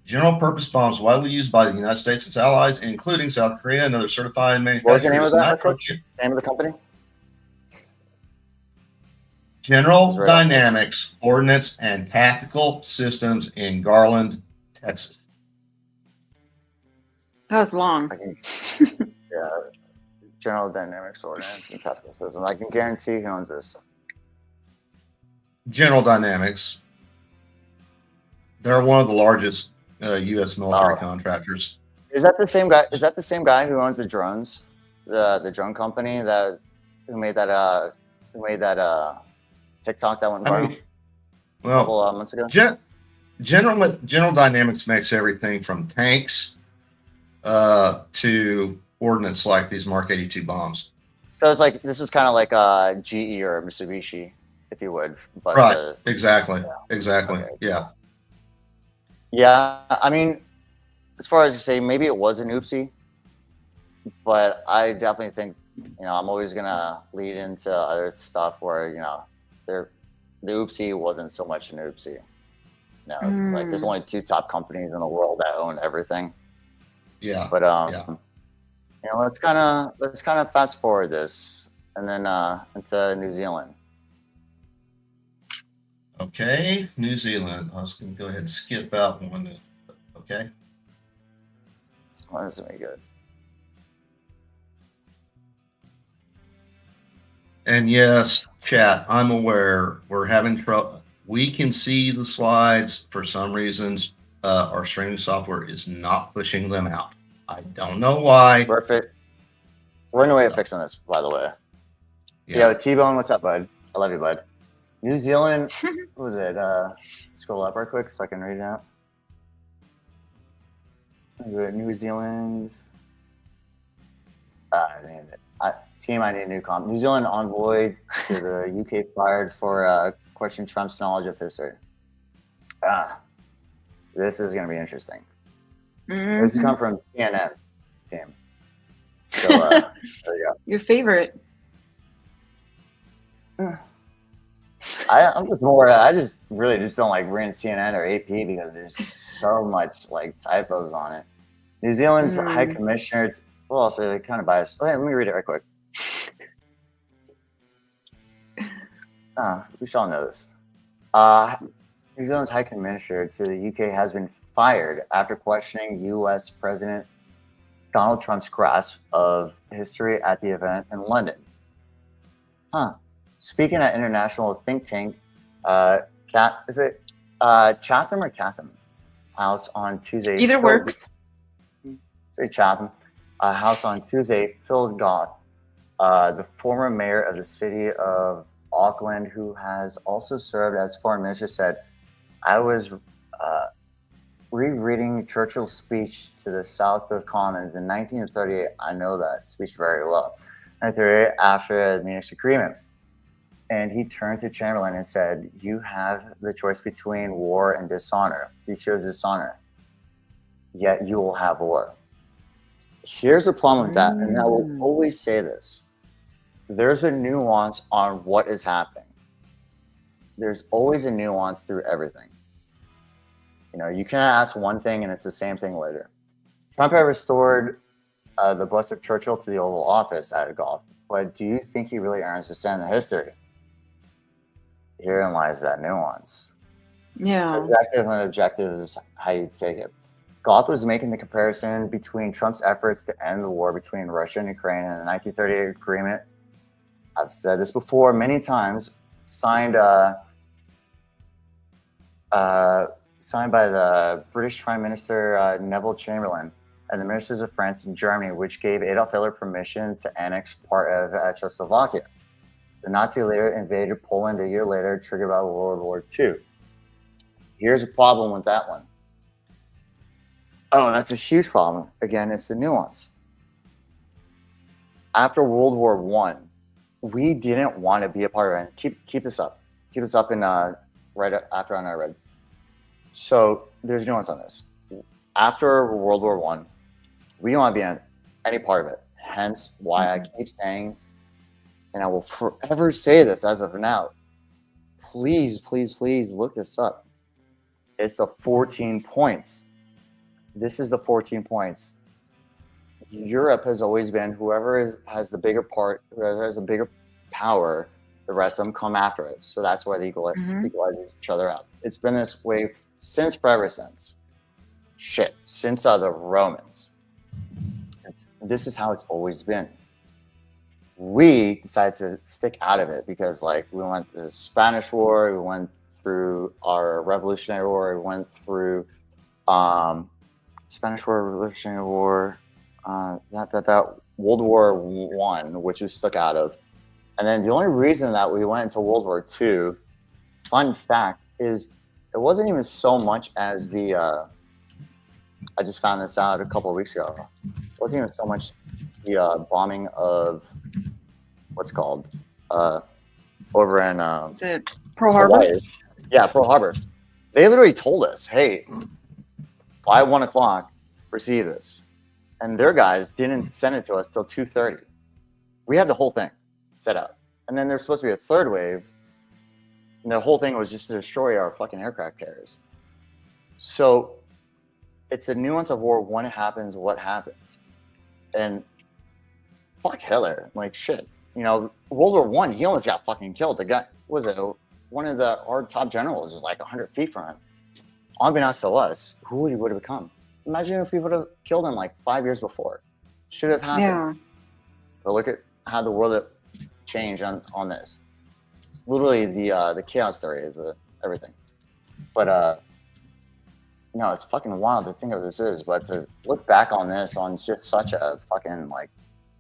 general-purpose bombs widely used by the United States and its allies, including South Korea and other certified manufacturers. What's the name of that? Name of the company? General Dynamics Ordnance and Tactical Systems in Garland, Texas. That was long. Yeah, General Dynamics Ordnance and Tactical Systems. I can guarantee who owns this. General Dynamics. They're one of the largest U.S. military contractors. Is that the same guy? Is that the same guy who owns the drones? The drone company who made that TikTok that went viral a couple months ago? General Dynamics makes everything from tanks to ordnance like these Mark 82 bombs. So it's like, this is kind of like GE or Mitsubishi, if you would. But right. Exactly. Okay. Yeah. Yeah. I mean, as far as you say, maybe it was an oopsie, but I definitely think, you know, I'm always going to lead into other stuff where, you know, the oopsie wasn't so much an oopsie. You know, it's like there's only 2 top companies in the world that own everything. Yeah. But you know, let's kind of fast forward this and then into New Zealand. Okay, New Zealand. I was going to go ahead and skip out one. Okay. Well, this is gonna be good. And yes, chat, I'm aware we're having trouble. We can see the slides. For some reasons, our streaming software is not pushing them out. I don't know why. Perfect. We're in the way of fixing this, by the way. Yo, T-Bone, what's up, bud? I love you, bud. New Zealand, what was it? Scroll up right quick so I can read it out. New Zealand. Team, I need a new comp. New Zealand envoy to the UK fired for questioning Trump's knowledge of history. This is going to be interesting. Mm-hmm. This has come from CNN, team. So there you go. Your favorite. I'm just more. I just really just don't like reading CNN or AP because there's so much like typos on it. New Zealand's High Commissioner. It's well, so they're kind of biased. Okay, let me read it right quick. We should all know this. New Zealand's High Commissioner to the UK has been fired after questioning U.S. President Donald Trump's grasp of history at the event in London. Speaking at international think tank, Chatham or Chatham House on Tuesday. Either works. Say Chatham House on Tuesday. Phil Goff, the former mayor of the city of Auckland, who has also served as foreign minister, said, "I was rereading Churchill's speech to the South of Commons in 1938. I know that speech very well. 1938 after the Munich Agreement." And he turned to Chamberlain and said, "You have the choice between war and dishonor. You chose dishonor, yet you will have war." Here's a problem with that, and I will always say this. There's a nuance on what is happening. There's always a nuance through everything. You know, you cannot ask one thing and it's the same thing later. Trump had restored the bust of Churchill to the Oval Office at a golf, but do you think he really earns to stand in history? Herein lies that nuance. Yeah. Subjective and objective is how you take it. Goth was making the comparison between Trump's efforts to end the war between Russia and Ukraine and the 1938 agreement. I've said this before many times, signed by the British Prime Minister Neville Chamberlain and the ministers of France and Germany, which gave Adolf Hitler permission to annex part of Czechoslovakia. The Nazi leader invaded Poland a year later, triggered by World War II. Here's a problem with that one. Oh, that's a huge problem. Again, it's the nuance. After World War I, we didn't want to be a part of it. Keep this up. Keep this up in right after I read. So there's nuance on this. After World War I, we don't want to be in any part of it. Hence why I keep saying, and I will forever say this as of now, please, please, please look this up. It's the 14 points. This is the 14 points. Europe has always been whoever has the bigger part, whoever has a bigger power, the rest of them come after it. So that's why they equalize each other out. It's been this way forever since. Since the Romans. This is how it's always been. We decided to stick out of it because, like, we went through the Spanish War, we went through our Revolutionary War, we went through Spanish War, Revolutionary War, World War I, which we stuck out of. And then the only reason that we went into World War II, fun fact, is it wasn't even so much as the, I just found this out a couple of weeks ago. It wasn't even so much the bombing of, what's it called, over in Is it Pearl Harbor? Hawaii. Yeah, Pearl Harbor. They literally told us, hey, by 1 o'clock, receive this. And their guys didn't send it to us till 2:30. We had the whole thing set up. And then there's supposed to be a third wave. And the whole thing was just to destroy our fucking aircraft carriers. So it's a nuance of war. When it happens, what happens. And fuck Hitler. Like, shit. You know, World War I, he almost got fucking killed. The guy, was it one of our top generals was like 100 feet from him. Unbeknownst to us, who he would have become. imagine if we would have killed him like 5 years before. Should have happened. Yeah. But look at how the world changed on this. It's literally the chaos theory of everything. But no, it's fucking wild to think of this is, but to look back on this on just such a fucking like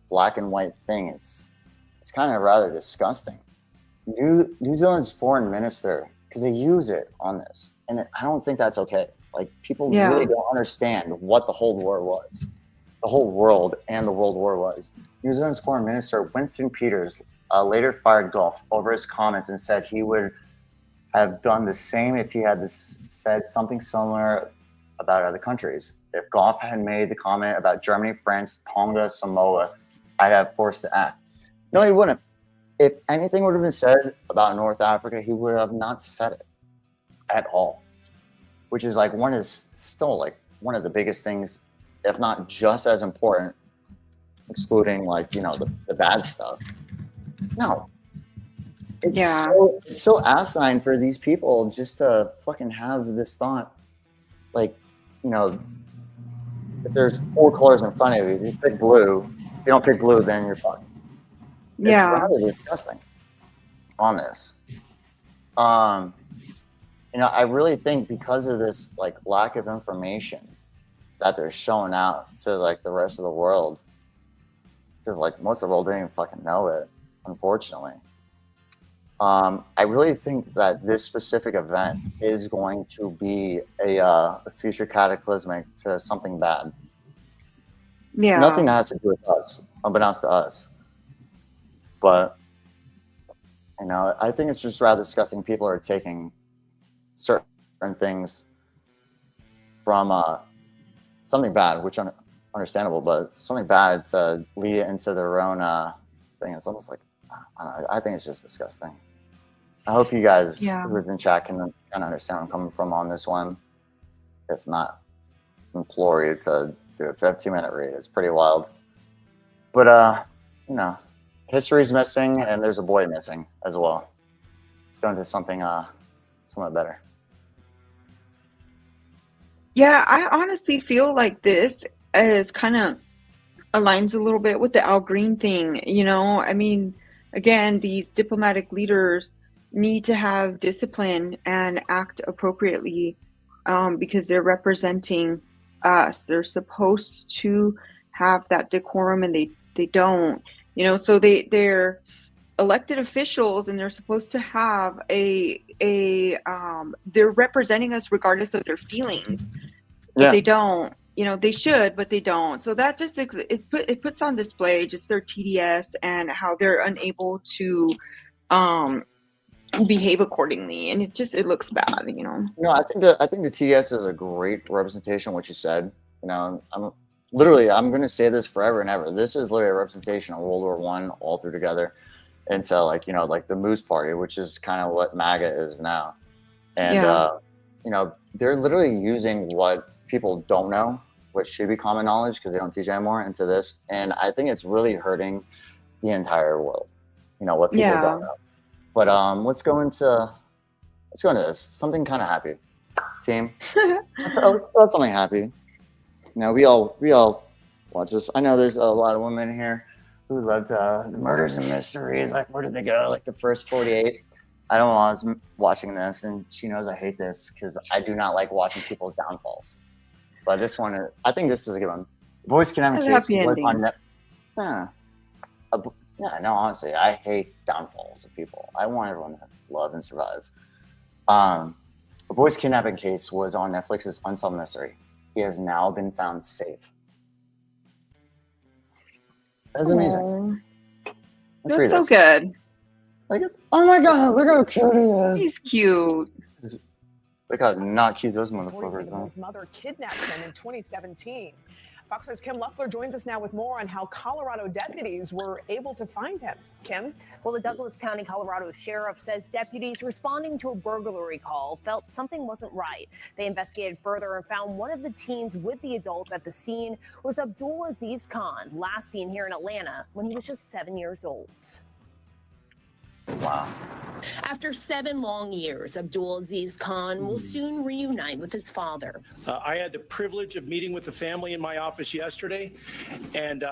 black and white thing, it's kind of rather disgusting. New Zealand's foreign minister, because they use it on this, and I don't think that's okay. Like people really don't understand what the whole war was, the whole world and the World War was. New Zealand's foreign minister Winston Peters later fired Gulf over his comments and said he would have done the same if he had said something similar about other countries. If Gulf had made the comment about Germany, France, Tonga, Samoa, I'd have forced to act. No, he wouldn't. If anything would have been said about North Africa, he would have not said it at all. Which is like still like one of the biggest things, if not just as important, excluding like, you know, the bad stuff. No. It's so asinine for these people just to fucking have this thought. Like, you know, if there's 4 colors in front of you, you pick blue. If you don't pick blue, then you're fucked. Yeah. It's rather disgusting on this. You know, I really think because of this like lack of information that they're showing out to like the rest of the world, because like most of the world didn't even fucking know it, unfortunately. I really think that this specific event is going to be a future cataclysmic to something bad. Yeah. Nothing that has to do with us, unbeknownst to us. But, you know, I think it's just rather disgusting. People are taking certain things from something bad, which understandable, but something bad to lead it into their own thing. It's almost like, I think it's just disgusting. I hope you guys who's in chat can kind of understand where I'm coming from on this one. If not, implore you to do a 15-minute read. It's pretty wild. But, you know, history's missing and there's a boy missing as well. Let's go into something somewhat better. Yeah, I honestly feel like this is kind of aligns a little bit with the Al Green thing. You know, I mean, again, these diplomatic leaders need to have discipline and act appropriately because they're representing us. They're supposed to have that decorum and they don't, you know, so they're elected officials and they're supposed to have they're representing us regardless of their feelings, but they don't. You know, they should, but they don't. So that just it puts on display just their TDS and how they're unable to behave accordingly, and it looks bad, you know. No, I think the TDS is a great representation of what you said. You know, I'm going to say this forever and ever. This is literally a representation of World War I all through together into like, you know, like the Moose Party, which is kind of what MAGA is now. And you know, they're literally using what people don't know, which should be common knowledge because they don't teach anymore, into this. And I think it's really hurting the entire world. You know, what people don't know. But let's go into this. Something kind of happy, team. Let's something happy. Now we all watch this. I know there's a lot of women here who loved the murders and mysteries. Like, where did they go? Like the first 48. I don't know. I was watching this, and she knows I hate this because I do not like watching people's downfalls. But this one, I think this is a good one. Boys Can Have a Case was on Netflix. Yeah, no, honestly, I hate downfalls of people. I want everyone to love and survive. A boy's kidnapping case was on Netflix's Unsolved Mystery. He has now been found safe. That's amazing. That's so good. Like, oh my god, look how cute he is. He's cute. Look how not cute those motherfuckers are. His mother kidnapped him in 2017. Fox News' Kim Leffler joins us now with more on how Colorado deputies were able to find him. Kim? Well, the Douglas County, Colorado sheriff says deputies responding to a burglary call felt something wasn't right. They investigated further and found one of the teens with the adults at the scene was Abdul Aziz Khan, last seen here in Atlanta when he was just 7 years old. Wow. After 7 long years, Abdul Aziz Khan will soon reunite with his father. I had the privilege of meeting with the family in my office yesterday, and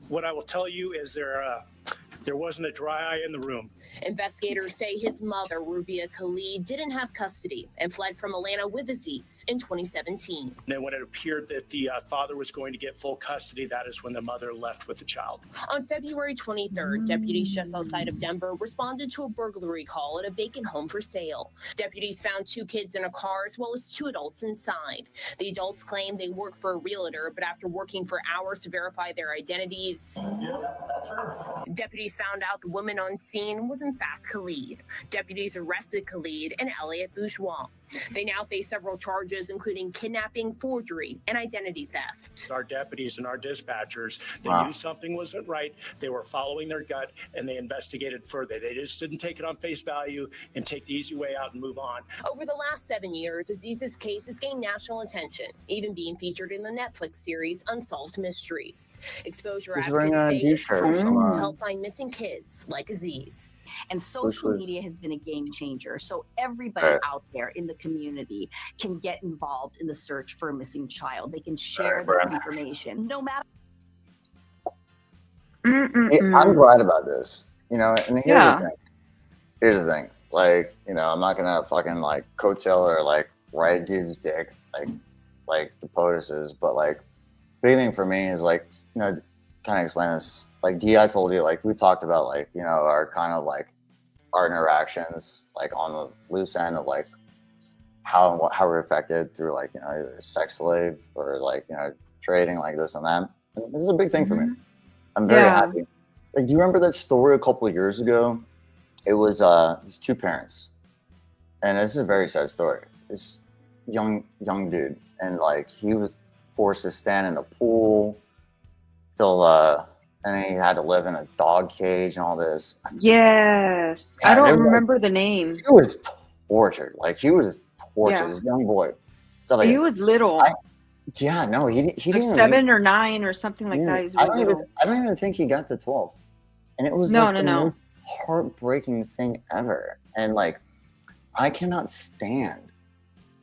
what I will tell you is there wasn't a dry eye in the room. Investigators say his mother, Rubia Khalid, didn't have custody and fled from Atlanta with Aziz in 2017. Then when it appeared that the father was going to get full custody, that is when the mother left with the child. On February 23rd, deputies just outside of Denver responded to a burglary call at a vacant home for sale. Deputies found 2 kids in a car as well as 2 adults inside. The adults claimed they worked for a realtor, but after working for hours to verify their identities, deputies found out the woman on scene was in fact Khalid. Deputies arrested Khalid and Elliot Bourgeois. They now face several charges, including kidnapping, forgery, and identity theft. Our deputies and our dispatchers, they Wow. knew something wasn't right. They were following their gut, and they investigated further. They just didn't take it on face value and take the easy way out and move on. Over the last 7 years, Aziz's case has gained national attention, even being featured in the Netflix series Unsolved Mysteries. Exposure He's wearing advocates a say it's t-shirt. crucial to help find missing kids like Aziz. And social was- media has been a game changer. So everybody Right. out there in the community can get involved in the search for a missing child. They can share Right, this right. information, no matter. Hey, I'm glad about this. And here's Yeah. the thing. Here's the thing. Like, I'm not gonna fucking like coattail or like ride dude's dick like the POTUS's, but like big thing for me is like, kind of explain this. Like I told you, like we talked about like, our kind of like our interactions like on the loose end of like how we're affected through like, either sex slave or like, trading like this and that. And this is a big thing for me. I'm very Yeah. happy. Like, do you remember that story a couple of years ago? It was these 2 parents, and this is a very sad story. This young dude, and like he was forced to stand in a pool till and he had to live in a dog cage and all this. Yes. Yeah, I they don't were- remember the name. He was tortured. Like he was tortured. Yeah. This young boy. Stuff like He this. was little. Yeah, no, he Like didn't even 7 or 9 or something like Yeah, that. He's I really don't little. even think he got to 12. And it was No, like no, the no. most heartbreaking thing ever. And like I cannot stand.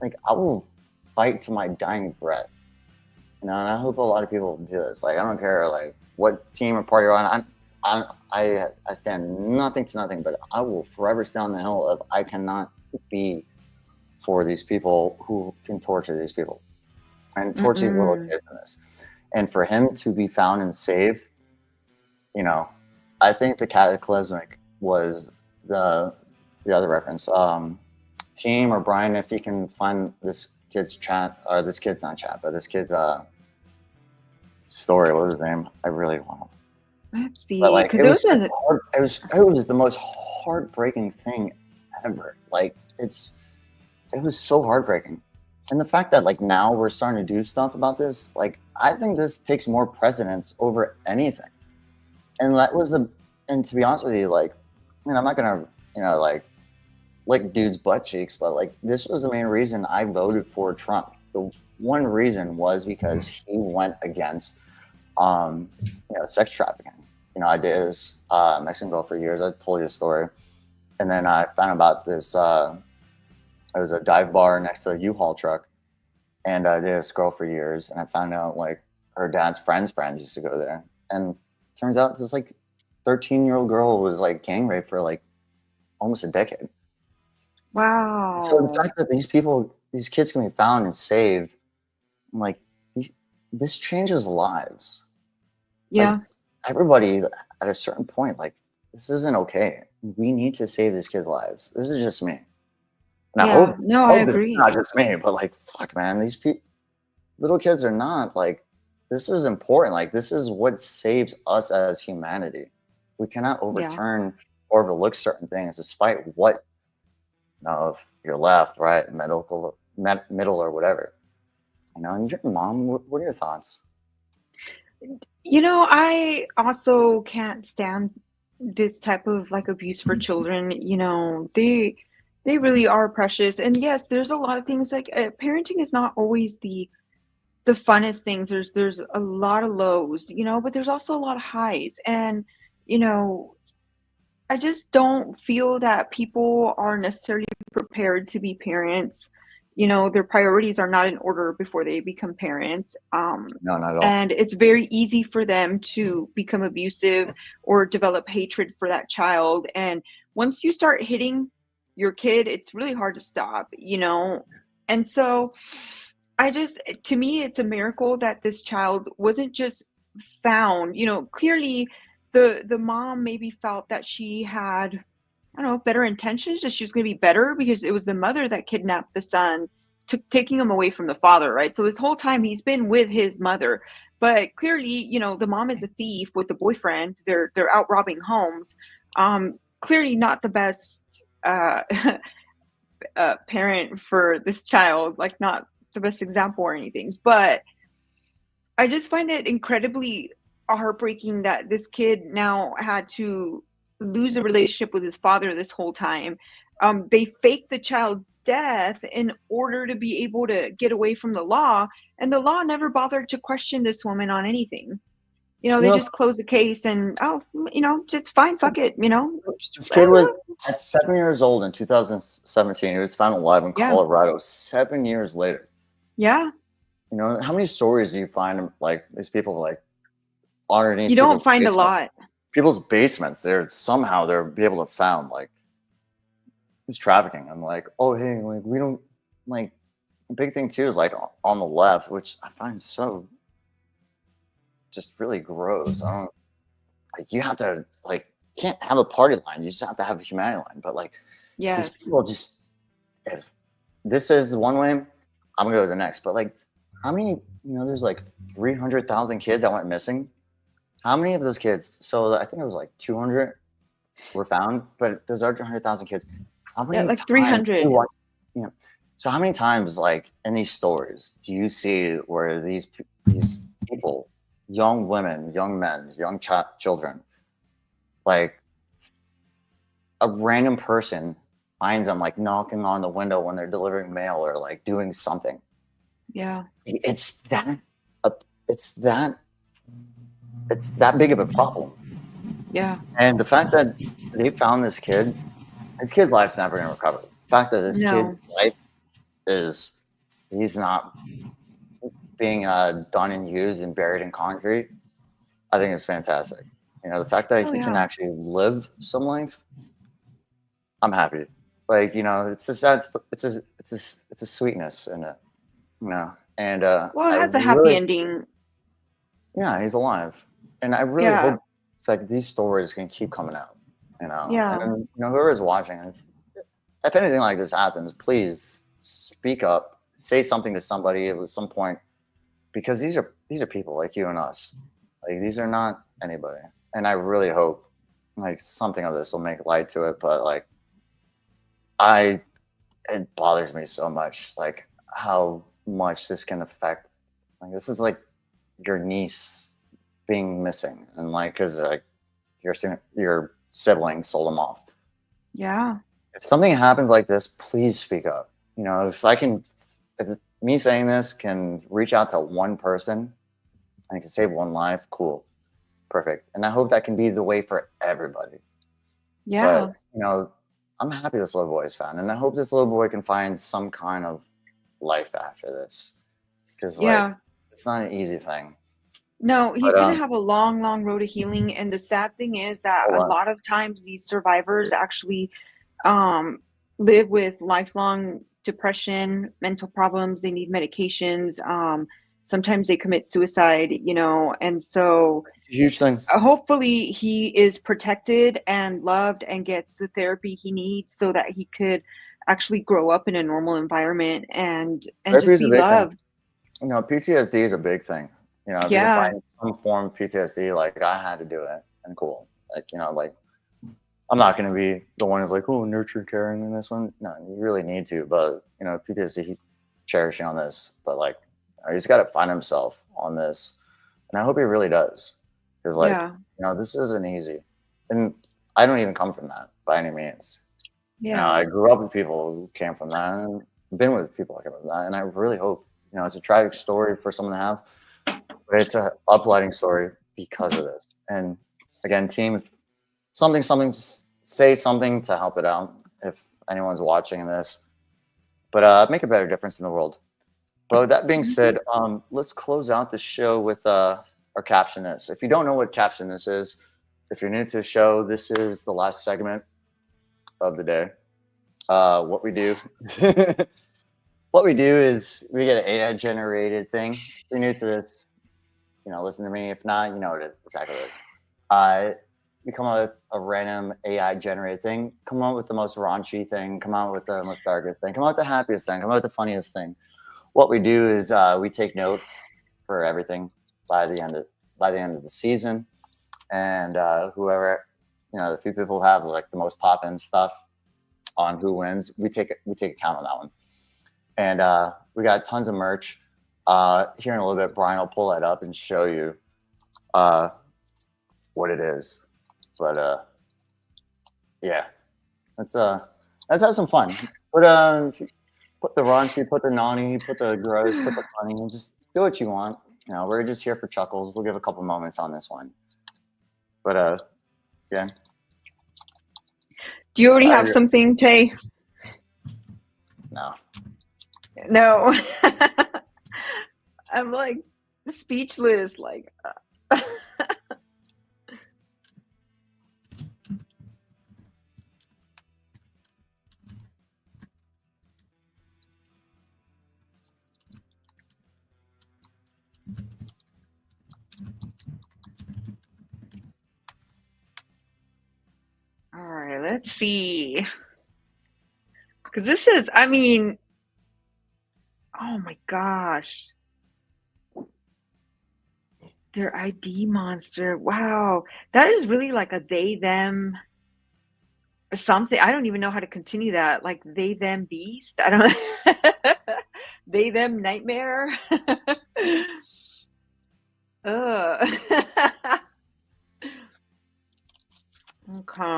Like I will fight to my dying breath. And I hope a lot of people do this. Like I don't care like what team or party you're on. I stand nothing to nothing, but I will forever stay on the hill of I cannot be for these people who can torture these people and torture these little kids in this. And for him to be found and saved, I think the cataclysmic was the other reference. Team or Brian, if you can find this kid's chat, or this kid's not chat, but this kid's story. What was his name? I really want to. Let's see. But like, Because it was the most heartbreaking thing ever. Like it was so heartbreaking. And the fact that like now we're starting to do stuff about this, like I think this takes more precedence over anything. And that was and to be honest with you, like, I'm not gonna, like lick dude's butt cheeks, but like this was the main reason I voted for Trump. The one reason was because he went against sex trafficking. I did this Mexican girl for years. I told you a story. And then I found about this it was a dive bar next to a U-Haul truck, and I did this girl for years, and I found out like her dad's friends used to go there, and turns out this like 13-year-old girl was like gang raped for like almost a decade. Wow. So the fact that these kids can be found and saved, I'm like, this changes lives. Yeah. Like, everybody at a certain point, like, this isn't okay. We need to save these kids' lives. This is just me. And Yeah. No, I hope agree. It's not just me, but like, fuck, man, these little kids are not like. This is important. Like, this is what saves us as humanity. We cannot overturn or overlook certain things, despite what, if you're left, right, middle, or whatever. And your mom. What are your thoughts? I also can't stand this type of like abuse for children. They really are precious. And yes, there's a lot of things like parenting is not always the funnest things. There's a lot of lows, but there's also a lot of highs. And, I just don't feel that people are necessarily prepared to be parents. You know, their priorities are not in order before they become parents. No, not at all. And it's very easy for them to become abusive or develop hatred for that child. And once you start hitting your kid, it's really hard to stop, you know? And so to me, it's a miracle that this child wasn't just found. You know, clearly the mom maybe felt that she had, I don't know, better intentions, that she was going to be better because it was the mother that kidnapped the son, taking him away from the father, right? So this whole time he's been with his mother, but clearly, you know, the mom is a thief with the boyfriend. They're out robbing homes. Clearly not the best parent for this child, like not the best example or anything. But I just find it incredibly heartbreaking that this kid now had to lose a relationship with his father this whole time. They faked the child's death in order to be able to get away from the law, and the law never bothered to question this woman on anything. You know, they just closed the case and, oh, you know, it's fine, fuck it, you know. This kid was at 7 years old in 2017. He was found alive in Colorado 7 years later. Yeah. You know, how many stories do you find like these people like underneath? You don't find a lot. People's basements, they're be able to found like who's trafficking. I'm like, oh hey, like we don't like the big thing too is like on the left, which I find so just really gross. I don't like you have to like can't have a party line, you just have to have a humanity line. But like these people just if this is one way, I'm gonna go to the next. But like how many, you know, there's like 300,000 kids that went missing. How many of those kids? So I think it was like 200 were found, but there's over 100,000 kids. How many? Yeah, like 300. You know, so how many times, like in these stories, do you see where these people, young women, young men, young children, like a random person finds them like knocking on the window when they're delivering mail or like doing something? Yeah. It's that big of a problem. Yeah. And the fact that they found this kid's life's never going to recover. The fact that this kid's life is, he's not being done and used and buried in concrete, I think is fantastic. You know, the fact that he can actually live some life, I'm happy. Like, you know, it's a sweetness in it, you know. And well, it has a happy ending. Yeah, he's alive, and I really hope like these stories can keep coming out. You know, and you know, whoever is watching, if anything like this happens, please speak up, say something to somebody at some point, because these are people like you and us. Like these are not anybody, and I really hope like something of this will make light to it. But like, it bothers me so much, like how much this can affect. Like this is like your niece being missing, and like because like your sibling sold them off. Yeah. If something happens like this, please speak up. You know, if me saying this can reach out to one person and can save one life, cool, perfect. And I hope that can be the way for everybody. Yeah. But, you know, I'm happy this little boy is found, and I hope this little boy can find some kind of life after this, because like it's not an easy thing. No, he's going to have a long, long road to healing. And the sad thing is that a lot of times these survivors actually live with lifelong depression, mental problems. They need medications. Sometimes they commit suicide, you know, and so it's a huge thing. Hopefully he is protected and loved and gets the therapy he needs so that he could actually grow up in a normal environment and just be loved. You know, PTSD is a big thing. You know, if you can find some form of PTSD, like I had to do it, and cool. Like, you know, like I'm not going to be the one who's like, oh, nurture caring in this one. No, you really need to. But, you know, PTSD, he cherishing on this. But, like, he's got to find himself on this. And I hope he really does. Because, like, you know, this isn't easy. And I don't even come from that by any means. Yeah. You know, I grew up with people who came from that. And been with people who came from that. And I really hope, you know, it's a tragic story for someone to have. But it's a uplighting story because of this. And, again, team, something, just say something to help it out if anyone's watching this. But make a better difference in the world. But with that being said, let's close out the show with our caption this. If you don't know what caption this is, if you're new to the show, this is the last segment of the day. What we do, is we get an AI generated thing. If you're new to this, listen to me. If not, you know what it is, exactly what it is. We come up with a random AI generated thing. Come up with the most raunchy thing. Come out with the most darkest thing. Come out with the happiest thing. Come out with the funniest thing. What we do is we take note for everything by the end of the season, and whoever, the few people who have like the most top end stuff on who wins, we take account of that one. And we got tons of merch. Here in a little bit, Brian will pull that up and show you what it is. But yeah, let's have some fun. Put the raunchy, put the naughty, put the gross, put the funny, and just do what you want. We're just here for chuckles. We'll give a couple moments on this one. But yeah. Do you already have something, Tay? No. I'm like speechless. Like. All right, let's see. Because this is, oh my gosh. Their ID monster. Wow. That is really like a they, them, something. I don't even know how to continue that. Like they, them beast. I don't they, them nightmare. Okay.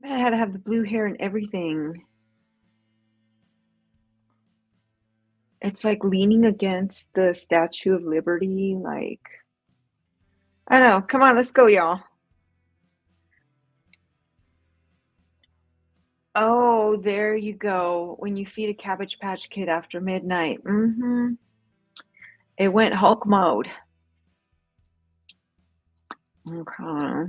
Man, I had to have the blue hair and everything. It's like leaning against the Statue of Liberty. Like, I don't know. Come on, let's go, y'all. Oh, there you go. When you feed a Cabbage Patch Kid after midnight. It went Hulk mode. Okay.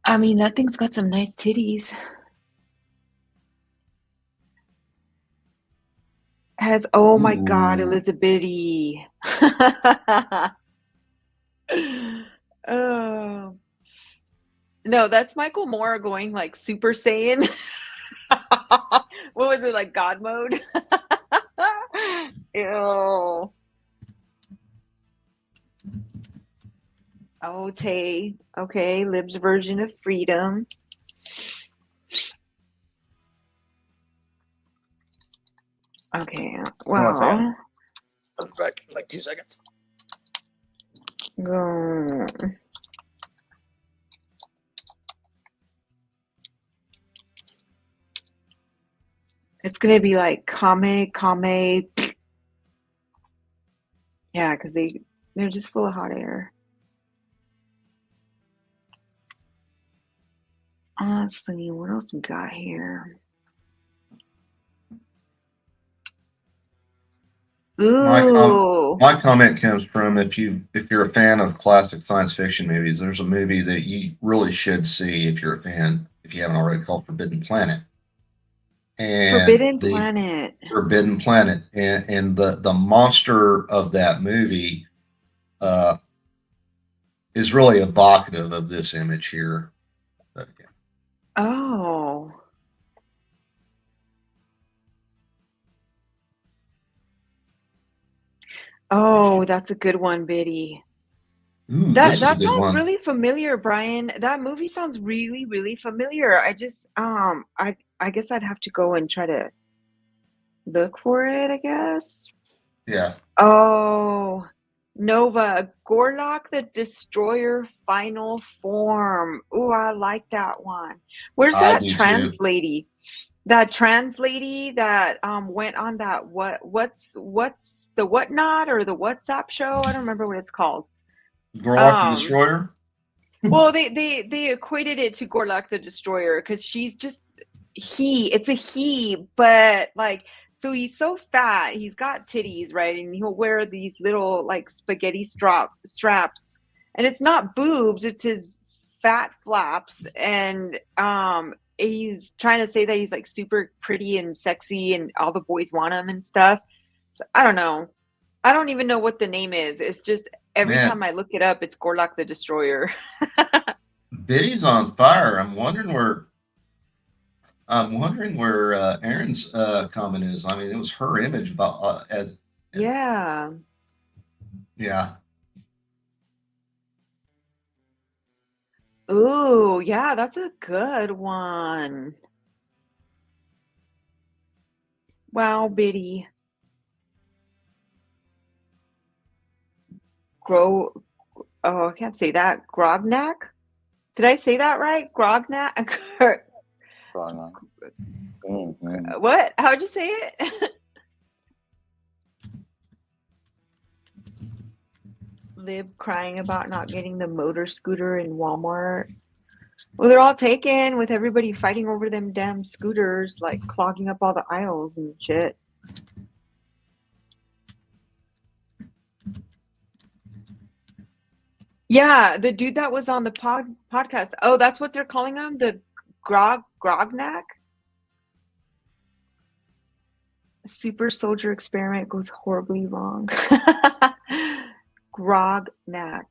That thing's got some nice titties. Oh my God, Elizabeth-y. Oh. No, that's Michael Moore going like Super Saiyan. What was it, like God mode? Ew. Oh, Tay. Okay, Lib's version of freedom. Okay, well. I'll be back in like 2 seconds. Go. It's gonna be like Kame. Yeah, because they're just full of hot air. Honestly, what else we got here? Ooh. My comment comes from if you're a fan of classic science fiction movies, there's a movie that you really should see if you're a fan, if you haven't already, called Forbidden Planet. And Forbidden Planet. And the monster of that movie is really evocative of this image here. But, yeah. Oh. Oh, that's a good one, Biddy. Ooh, That this is a good sounds one. really familiar, Brian. That movie sounds really, really familiar. I just I guess I'd have to go and try to look for it, I guess. Yeah. Oh, Nova, Gorlock the Destroyer final form. Ooh, I like that one. Where's I that do trans too. lady? that trans lady that went on that what's the whatnot or the WhatsApp show? I don't remember what it's called. Gorlock the Destroyer? Well, they equated it to Gorlock the Destroyer because she's just it's a he, but like, so he's so fat, he's got titties, right? And he'll wear these little like spaghetti straps, and it's not boobs, it's his fat flaps, and he's trying to say that he's like super pretty and sexy and all the boys want him and stuff. So I don't know. I don't even know what the name is. It's just every time I look it up, it's Gorlock the Destroyer. Biddy's on fire. I'm wondering where Aaron's comment is. I mean, it was her image about yeah. Yeah. Ooh, yeah, that's a good one. Wow, Biddy. Oh, I can't say that. Grognak? Did I say that right? Grognak? What? How'd you say it? Lib crying about not getting the motor scooter in Walmart. Well, they're all taken with everybody fighting over them damn scooters, like clogging up all the aisles and shit. Yeah, the dude that was on the podcast. Oh, that's what they're calling him? The Grognak? Super soldier experiment goes horribly wrong. Grognak.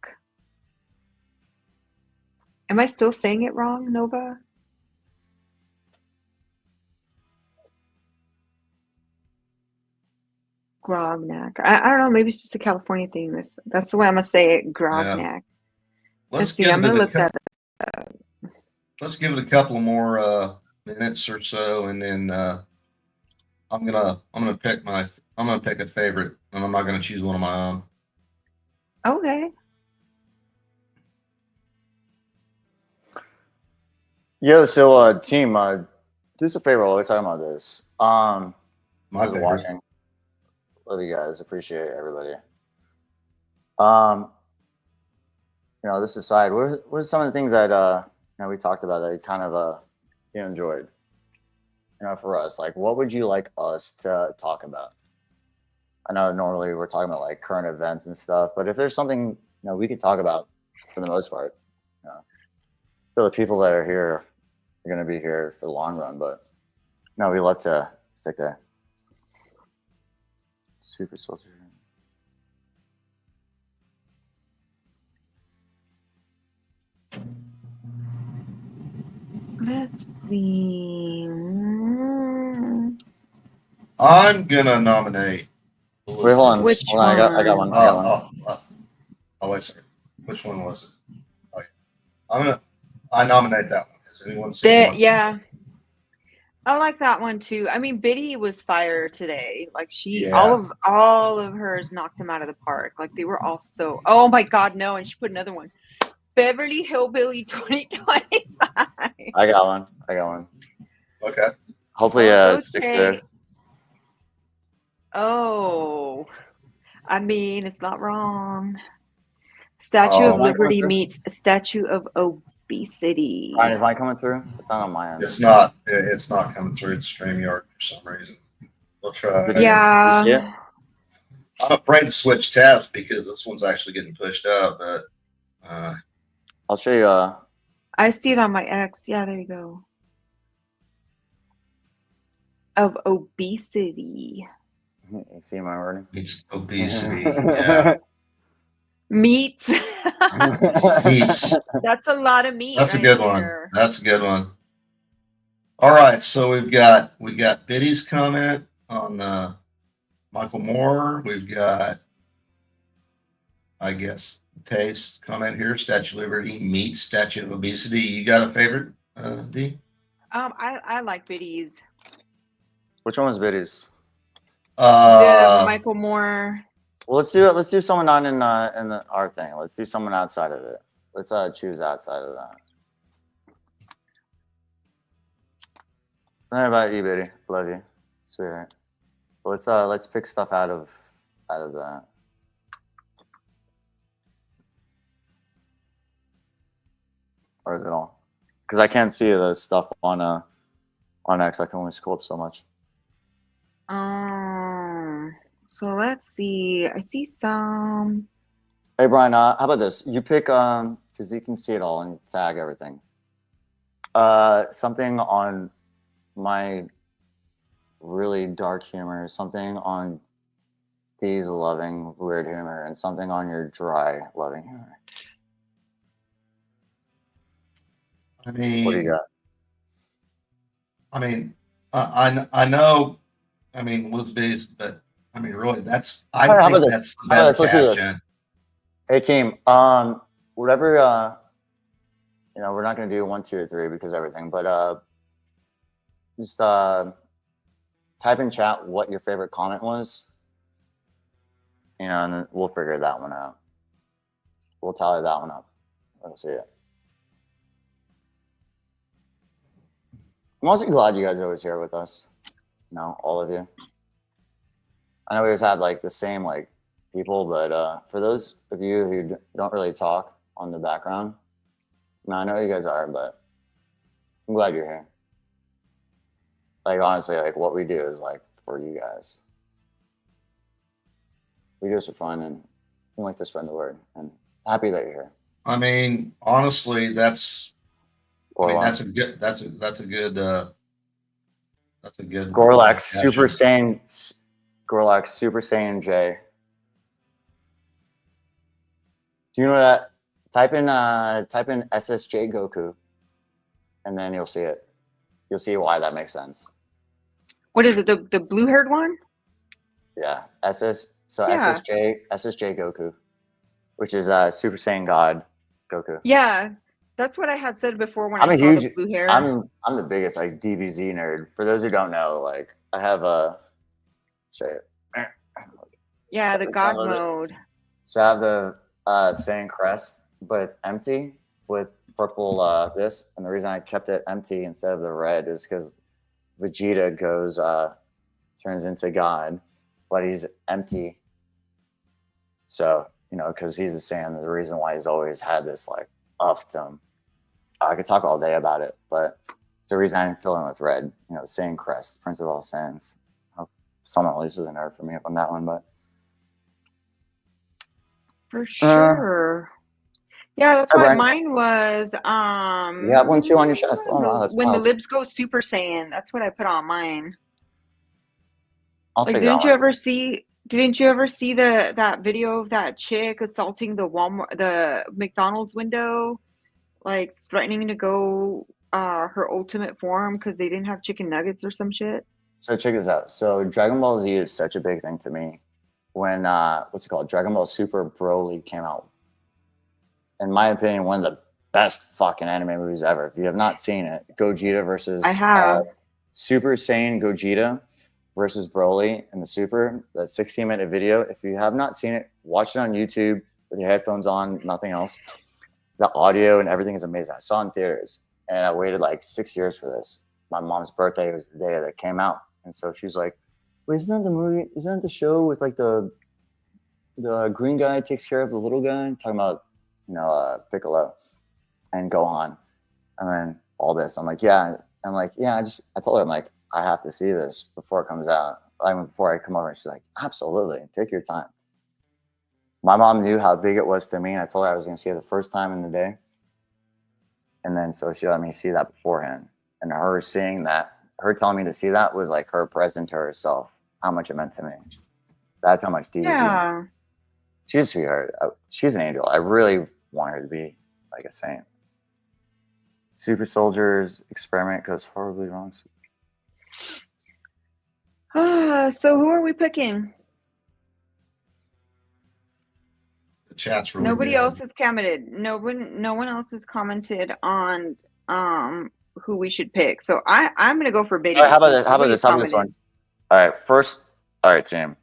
Am I still saying it wrong, Nova? Grognak. I don't know. Maybe it's just a California thing. That's the way I'm gonna say it. Grognak. Yeah. Let's see. I'm gonna look that up. Let's give it a couple of more minutes or so, and then I'm gonna pick a favorite, and I'm not gonna choose one of my own. Okay. Yo, so team, do us a favor while we're talking about this. My who's favorite. watching. Love you guys. Appreciate everybody. This aside, what are some of the things that we talked about that you kind of enjoyed? For us, like, what would you like us to talk about? I know normally we're talking about like current events and stuff, but if there's something we could talk about for the most part, feel the people that are here are going to be here for the long run, but we love to stick there. Super soldier. Let's see. I'm gonna nominate. Wait, hold on. Which hold on. I got one. Oh, wait a second. Which one was it? Oh, yeah. I nominate that one. Has anyone seen one? Yeah. I like that one too. I mean, Biddy was fire today. Like all of hers knocked him out of the park. Like they were all so. Oh my God, no! And she put another one. Beverly Hillbilly 2025. I got one. Okay. Hopefully, it sticks there. Oh, I mean, it's not wrong. Statue of Liberty meets a Statue of Obesity. Ryan, is mine coming through? It's not on my end. It's not. It's not coming through. It's StreamYard for some reason. We'll try. Yeah. You see it? I'm afraid to switch tabs because this one's actually getting pushed up. But I'll show you. I see it on my X. Yeah, there you go. Of obesity. You see my wording? It's obesity. Yeah. Meats. Meats. That's a lot of meat. That's right a good there. one. That's a good one. All right, so we got Biddy's comment on Michael Moore. We've got, I guess, Taste comment here. Statue of Liberty meets Statue of Obesity. You got a favorite, D? I like Biddy's. Which one was Biddy's? Michael Moore. Well, let's do someone not in our thing. Let's do someone outside of it. Let's choose outside of that. How about you, Betty? Love you, sweetheart. Let's pick stuff out of that. Or is it all? Because I can't see the stuff on X. I can only scroll up so much. So let's see. I see some. Hey Brian, how about this? You pick because you can see it all and tag everything. Something on my really dark humor, something on Dee's loving weird humor, and something on your dry loving humor. I mean, What do you got? I mean, I know. I mean, Lisby's, but I mean, really, that's. I How about think this? that's the How about best this? Let's do this. caption. Hey team, whatever. We're not gonna do 1, 2, or 3 because everything, but just type in chat what your favorite comment was. And then we'll figure that one out. We'll tally that one up. We'll see it. I'm also glad you guys are always here with us. All of you. I know we always have like the same like people, but for those of you who don't really talk on the background, I know you guys are, but I'm glad you're here. Like honestly, like what we do is like for you guys. We do this for fun, and we like to spread the word. And happy that you're here. I mean, honestly, that's. I mean, Gorlax. that's a good. That's a good. Gorlax caption. Gorlax Super Saiyan J. Do you know that? Type in SSJ Goku, and then you'll see it. You'll see why that makes sense. What is it? The blue-haired one? Yeah, Yeah. SSJ Goku, which is Super Saiyan God Goku. Yeah, that's what I had said before when I'm I a saw huge. the blue hair. I'm the biggest like DBZ nerd. For those who don't know, like I have a. Say it. Yeah, the Let's God download it. mode. So I have the Saiyan crest, but it's empty with purple this. And the reason I kept it empty instead of the red is because Vegeta turns into God, but he's empty. So, because he's a Saiyan, the reason why he's always had this like uff to him. I could talk all day about it, but it's the reason I didn't fill in with red. The Saiyan crest, Prince of all Saiyans. Someone at least is a nerd for me up on that one, but For sure. Yeah, that's Hi, why Brian. mine was You have one too on your chest. Oh wow, that's when the wild. lips go Super Saiyan. That's what I put on mine. I'll Like, take that didn't you one. ever see? Didn't you ever see that video of that chick assaulting the McDonald's window, like threatening to go her ultimate form because they didn't have chicken nuggets or some shit? So check this out. So Dragon Ball Z is such a big thing to me. When what's it called? Dragon Ball Super Broly came out. In my opinion, one of the best fucking anime movies ever. If you have not seen it, Gogeta versus I have. Super Saiyan Gogeta versus Broly in the Super, the 16-minute video. If you have not seen it, watch it on YouTube with your headphones on, nothing else. The audio and everything is amazing. I saw it in theaters, and I waited like 6 years for this. My mom's birthday was the day that it came out, and so she's like, "Wait, isn't that the movie? Isn't that the show with like the green guy takes care of the little guy?" Talking about Piccolo and Gohan, and then all this. I'm like, yeah. I'm like, yeah. I told her, I'm like, I have to see this before it comes out. Before I come over, and she's like, absolutely, take your time. My mom knew how big it was to me, and I told her I was going to see it the first time in the day, and then so she let me see that beforehand. And her seeing that, her telling me to see that was like her present to herself. How much it meant to me. That's how much DBZ Yeah. means. She's a sweetheart. She's an angel. I really want her to be like a saint. Super Soldier's experiment goes horribly wrong. So who are we picking? The chat's really Nobody good. else has commented. No one else has commented on who we should pick. So I'm gonna go for Betty. All right, how about this? since How about nobody's this? How about this commented. one? All right, team.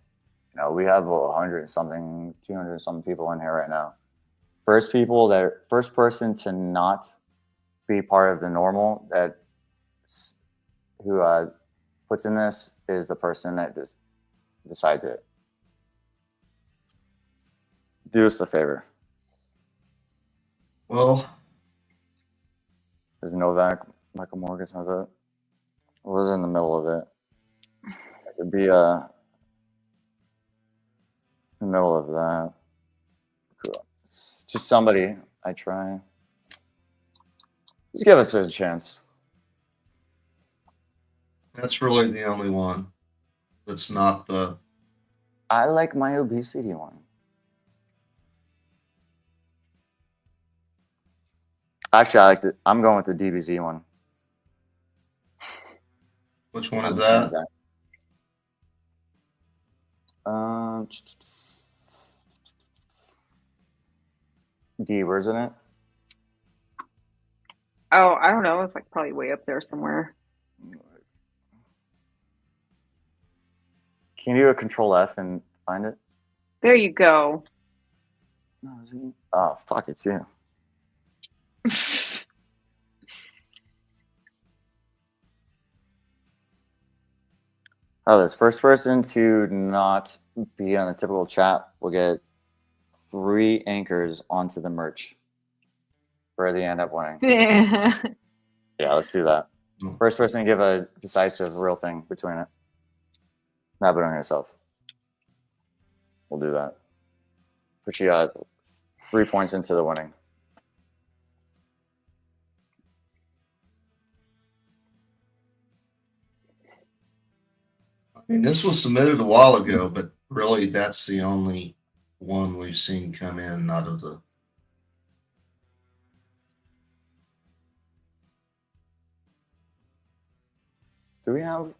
We have 100 something, 200 something people in here right now. First person to not be part of the normal that who puts in this is the person that just decides it. Do us a favor. Well, Is Novak Michael Morgan's my vote? It was in the middle of it. It could be in the middle of that. Cool. It's just somebody I try. Just give us a chance. that's really the only one that's not the. I like my obesity one. Actually, I like the. I'm going with the DBZ one. Which one is that? D, where's it at? Oh, I don't know. It's like probably way up there somewhere. Can you do a Control F and find it? There you go. No, is it? Oh, fuck, it's you. Oh, this first person to not be on a typical chat will get 3 anchors onto the merch where they end up winning. Yeah, let's do that. First person to give a decisive real thing between it. Have it on yourself. We'll do that. Put you 3 points into the winning. I mean, this was submitted a while ago, but really that's the only one we've seen come in out of the. Do we have?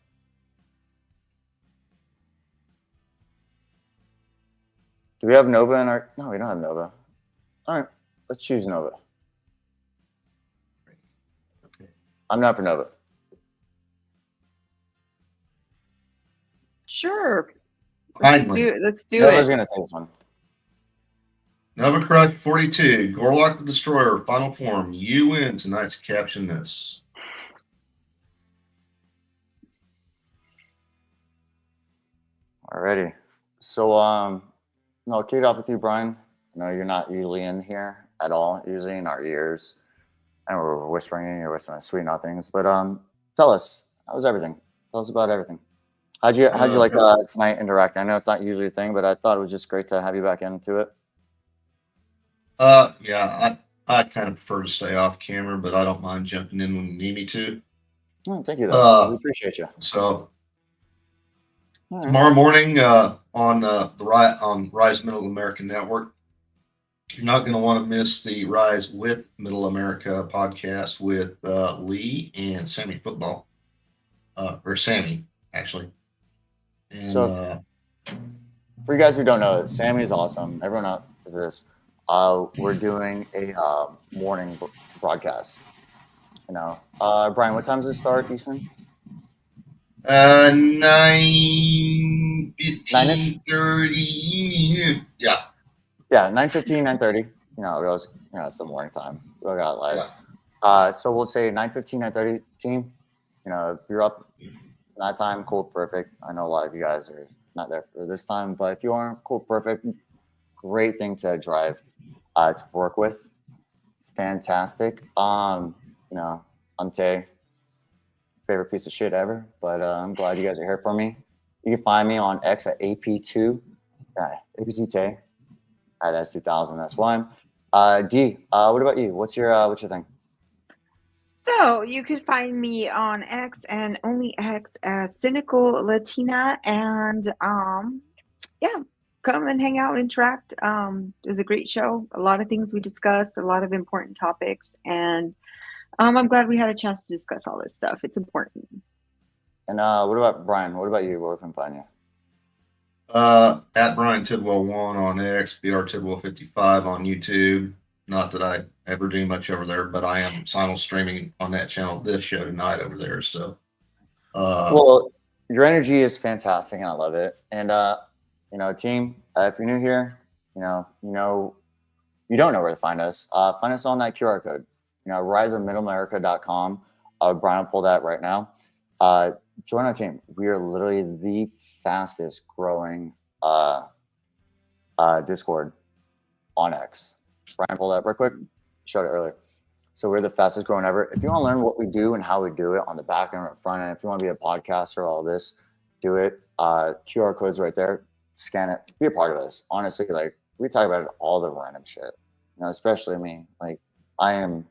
Do we have Nova in our? No, we don't have Nova. All right, let's choose Nova. Okay. I'm not for Nova. Sure. Let's Finally, do it. Let's do Nova's it. gonna take this one. Nova Crush 42, Gorlock the Destroyer, final form. You win tonight's Caption This. Alrighty. So I'll kick it off with you, Brian. I know you're not usually in here at all, usually in our ears. And we're whispering in your whispering sweet nothings. But tell us, how was everything? Tell us about everything. How'd you like tonight interact? I know it's not usually a thing, but I thought it was just great to have you back into it. Yeah, I kind of prefer to stay off camera, but I don't mind jumping in when you need me to. Oh, thank you, though. We appreciate you. So All right. tomorrow morning on Rise Middle America Network, you're not going to want to miss the Rise with Middle America podcast with Lee and Sammy Football, or Sammy actually. And, So, for you guys who don't know, Sammy's awesome. Everyone knows this. We're doing a morning broadcast. You know, Brian, what time does it start, Eastern? 9:15, 30. Yeah. Yeah, 9:15, 9:30. You know, it goes, it's the morning time. We all got lives. So we'll say 9:15, 9:30 team. You know, if you're up that time, cool, perfect. I know a lot of you guys are not there for this time, but if you aren't, cool, perfect. Great thing to drive to work with. Fantastic. You know, I'm Tay. Favorite piece of shit ever, but I'm glad you guys are here for me. You can find me on X at AP2, APT Tay at S2000. That's why. D, what about you? What's your thing? So you can find me on X and only X as Cynical Latina, and yeah, come and hang out, interact. It was a great show. A lot of things we discussed, a lot of important topics, and I'm glad we had a chance to discuss all this stuff. It's important. And what about Brian? What about you? Where can we find you? At Brian Tidwell1 on X, BR Tidwell55 on YouTube. Not that I ever do much over there, but I am simul streaming on that channel this show tonight over there. So, well, your energy is fantastic, and I love it. And you know, team, if you're new here, you don't know where to find us. Find us on that QR code. You know, riseofmiddleamerica.com. Brian will pull that right now. Join our team. We are literally the fastest growing Discord on X. Brian, pull that up real quick. Showed it earlier. So we're the fastest growing ever. If you want to learn what we do and how we do it on the back end or front end, if you want to be a podcaster, all this, do it. QR code's right there. Scan it. Be a part of this. Honestly, like we talk about all the random shit. You know, especially me. Like I am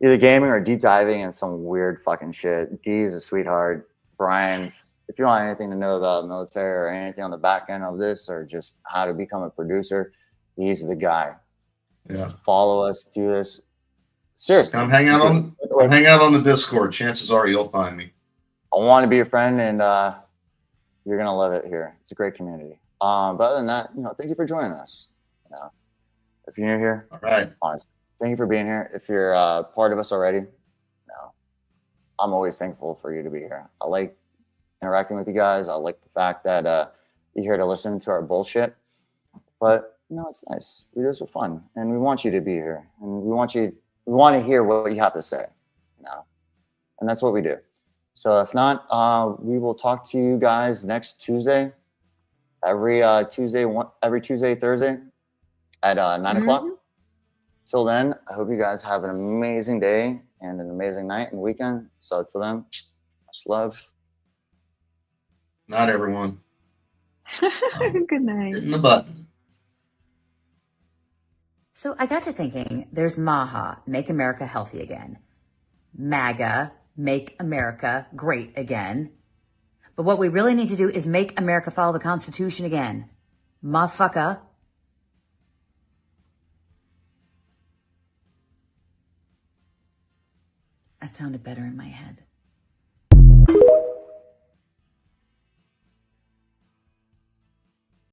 either gaming or deep diving in some weird fucking shit. D is a sweetheart. Brian, if you want anything to know about military or anything on the back end of this or just how to become a producer, he's the guy. Yeah. Follow us, do this. Seriously. Come hang out on the Discord. Chances are you'll find me. I want to be your friend, and you're gonna love it here. It's a great community. But other than that, you know, thank you for joining us. You know, if you're new here, all right. Honestly, thank you for being here. If you're part of us already, you know, I'm always thankful for you to be here. I like interacting with you guys. I like the fact that you're here to listen to our bullshit. But you know, it's nice. We do this for fun, and we want you to be here, and we want to hear what you have to say. You know, and that's what we do. So if not, we will talk to you guys next Tuesday. Every Tuesday, Thursday at 9 o'clock. Till then, I hope you guys have an amazing day and an amazing night and weekend. So till then, much love. Not everyone. Good night. Hitting the button. So I got to thinking, there's MAHA, Make America Healthy Again. MAGA, Make America Great Again. But what we really need to do is make America follow the Constitution again. Motherfucker. That sounded better in my head.